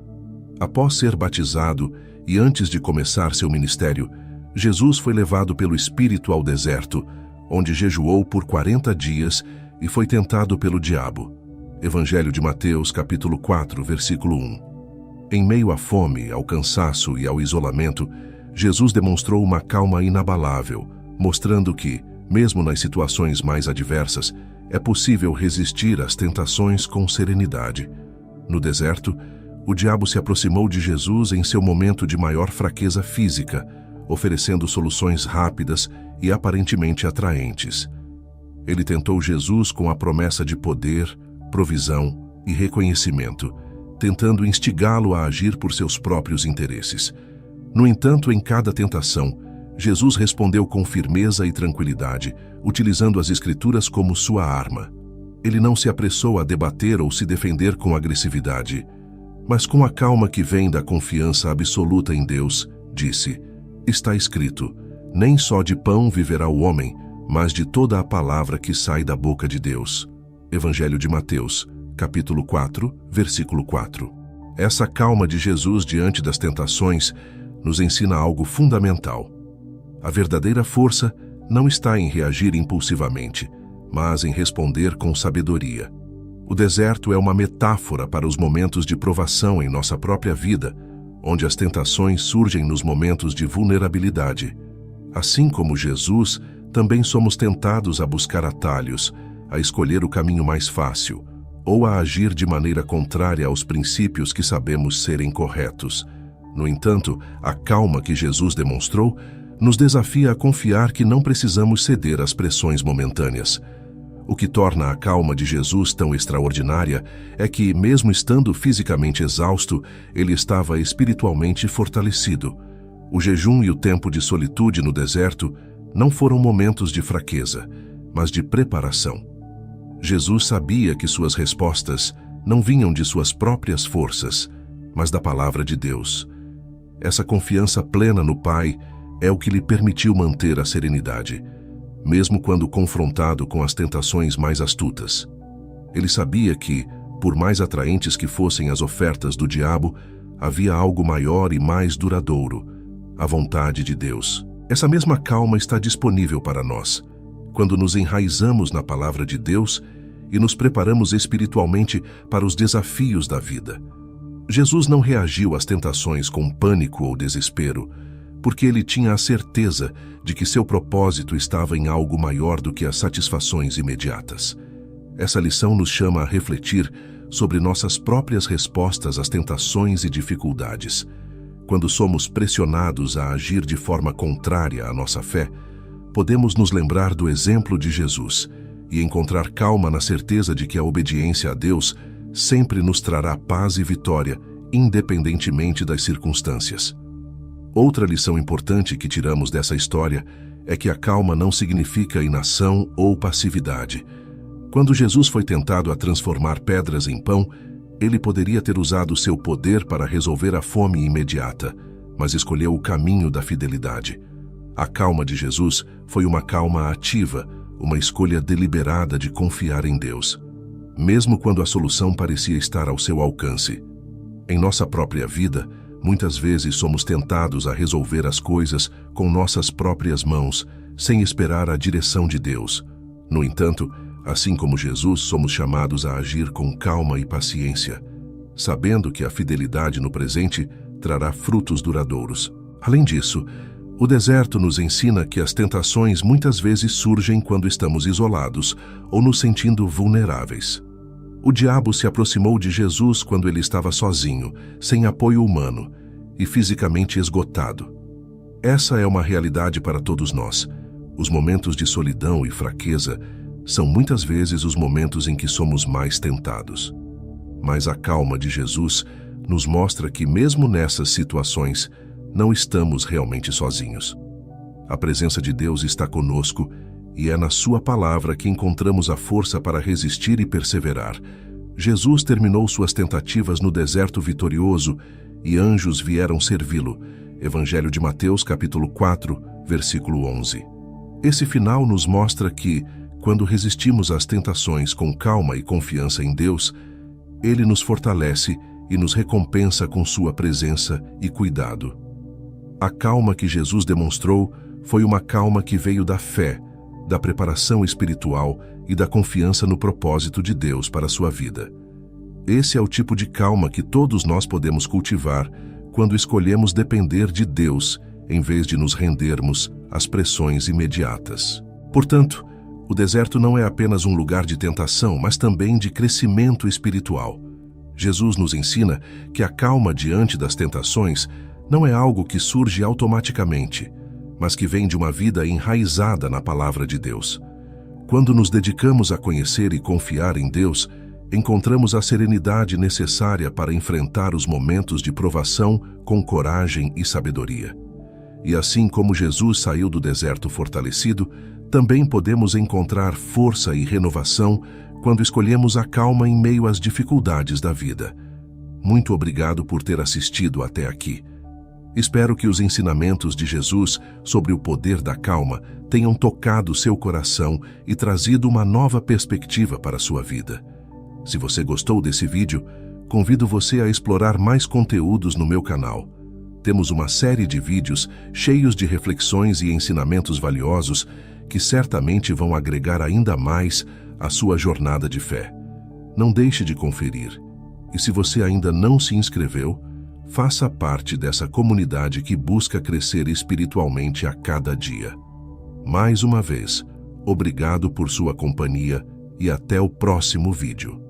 Após ser batizado e antes de começar seu ministério, Jesus foi levado pelo Espírito ao deserto, onde jejuou por 40 dias e foi tentado pelo diabo. Evangelho de Mateus, capítulo 4, versículo 1. Em meio à fome, ao cansaço e ao isolamento, Jesus demonstrou uma calma inabalável, mostrando que, mesmo nas situações mais adversas, é possível resistir às tentações com serenidade. No deserto, o diabo se aproximou de Jesus em seu momento de maior fraqueza física, oferecendo soluções rápidas e aparentemente atraentes. Ele tentou Jesus com a promessa de poder, provisão e reconhecimento, tentando instigá-lo a agir por seus próprios interesses. No entanto, em cada tentação, Jesus respondeu com firmeza e tranquilidade, utilizando as Escrituras como sua arma. Ele não se apressou a debater ou se defender com agressividade, mas com a calma que vem da confiança absoluta em Deus, disse: "Está escrito, nem só de pão viverá o homem, mas de toda a palavra que sai da boca de Deus." Evangelho de Mateus, capítulo 4, versículo 4. Essa calma de Jesus diante das tentações nos ensina algo fundamental. A verdadeira força não está em reagir impulsivamente, mas em responder com sabedoria. O deserto é uma metáfora para os momentos de provação em nossa própria vida, onde as tentações surgem nos momentos de vulnerabilidade. Assim como Jesus, também somos tentados a buscar atalhos, a escolher o caminho mais fácil, ou a agir de maneira contrária aos princípios que sabemos serem corretos. No entanto, a calma que Jesus demonstrou nos desafia a confiar que não precisamos ceder às pressões momentâneas. O que torna a calma de Jesus tão extraordinária é que, mesmo estando fisicamente exausto, ele estava espiritualmente fortalecido. O jejum e o tempo de solitude no deserto não foram momentos de fraqueza, mas de preparação. Jesus sabia que suas respostas não vinham de suas próprias forças, mas da palavra de Deus. Essa confiança plena no Pai é o que lhe permitiu manter a serenidade, mesmo quando confrontado com as tentações mais astutas. Ele sabia que, por mais atraentes que fossem as ofertas do diabo, havia algo maior e mais duradouro, a vontade de Deus. Essa mesma calma está disponível para nós, quando nos enraizamos na palavra de Deus e nos preparamos espiritualmente para os desafios da vida. Jesus não reagiu às tentações com pânico ou desespero, porque ele tinha a certeza de que seu propósito estava em algo maior do que as satisfações imediatas. Essa lição nos chama a refletir sobre nossas próprias respostas às tentações e dificuldades. Quando somos pressionados a agir de forma contrária à nossa fé, podemos nos lembrar do exemplo de Jesus e encontrar calma na certeza de que a obediência a Deus sempre nos trará paz e vitória, independentemente das circunstâncias. Outra lição importante que tiramos dessa história é que a calma não significa inação ou passividade. Quando Jesus foi tentado a transformar pedras em pão, ele poderia ter usado seu poder para resolver a fome imediata, mas escolheu o caminho da fidelidade. A calma de Jesus foi uma calma ativa, uma escolha deliberada de confiar em Deus, mesmo quando a solução parecia estar ao seu alcance. Em nossa própria vida, muitas vezes somos tentados a resolver as coisas com nossas próprias mãos, sem esperar a direção de Deus. No entanto, assim como Jesus, somos chamados a agir com calma e paciência, sabendo que a fidelidade no presente trará frutos duradouros. Além disso, o deserto nos ensina que as tentações muitas vezes surgem quando estamos isolados ou nos sentindo vulneráveis. O diabo se aproximou de Jesus quando ele estava sozinho, sem apoio humano e fisicamente esgotado. Essa é uma realidade para todos nós. Os momentos de solidão e fraqueza são muitas vezes os momentos em que somos mais tentados. Mas a calma de Jesus nos mostra que mesmo nessas situações, não estamos realmente sozinhos. A presença de Deus está conosco e é na sua palavra que encontramos a força para resistir e perseverar. Jesus terminou suas tentativas no deserto vitorioso e anjos vieram servi-lo. Evangelho de Mateus, capítulo 4, versículo 11. Esse final nos mostra que, quando resistimos às tentações com calma e confiança em Deus, Ele nos fortalece e nos recompensa com sua presença e cuidado. A calma que Jesus demonstrou foi uma calma que veio da fé, da preparação espiritual e da confiança no propósito de Deus para a sua vida. Esse é o tipo de calma que todos nós podemos cultivar quando escolhemos depender de Deus em vez de nos rendermos às pressões imediatas. Portanto, o deserto não é apenas um lugar de tentação, mas também de crescimento espiritual. Jesus nos ensina que a calma diante das tentações não é algo que surge automaticamente, mas que vem de uma vida enraizada na palavra de Deus. Quando nos dedicamos a conhecer e confiar em Deus, encontramos a serenidade necessária para enfrentar os momentos de provação com coragem e sabedoria. E assim como Jesus saiu do deserto fortalecido, também podemos encontrar força e renovação quando escolhemos a calma em meio às dificuldades da vida. Muito obrigado por ter assistido até aqui. Espero que os ensinamentos de Jesus sobre o poder da calma tenham tocado seu coração e trazido uma nova perspectiva para a sua vida. Se você gostou desse vídeo, convido você a explorar mais conteúdos no meu canal. Temos uma série de vídeos cheios de reflexões e ensinamentos valiosos que certamente vão agregar ainda mais à sua jornada de fé. Não deixe de conferir. E se você ainda não se inscreveu, faça parte dessa comunidade que busca crescer espiritualmente a cada dia. Mais uma vez, obrigado por sua companhia e até o próximo vídeo.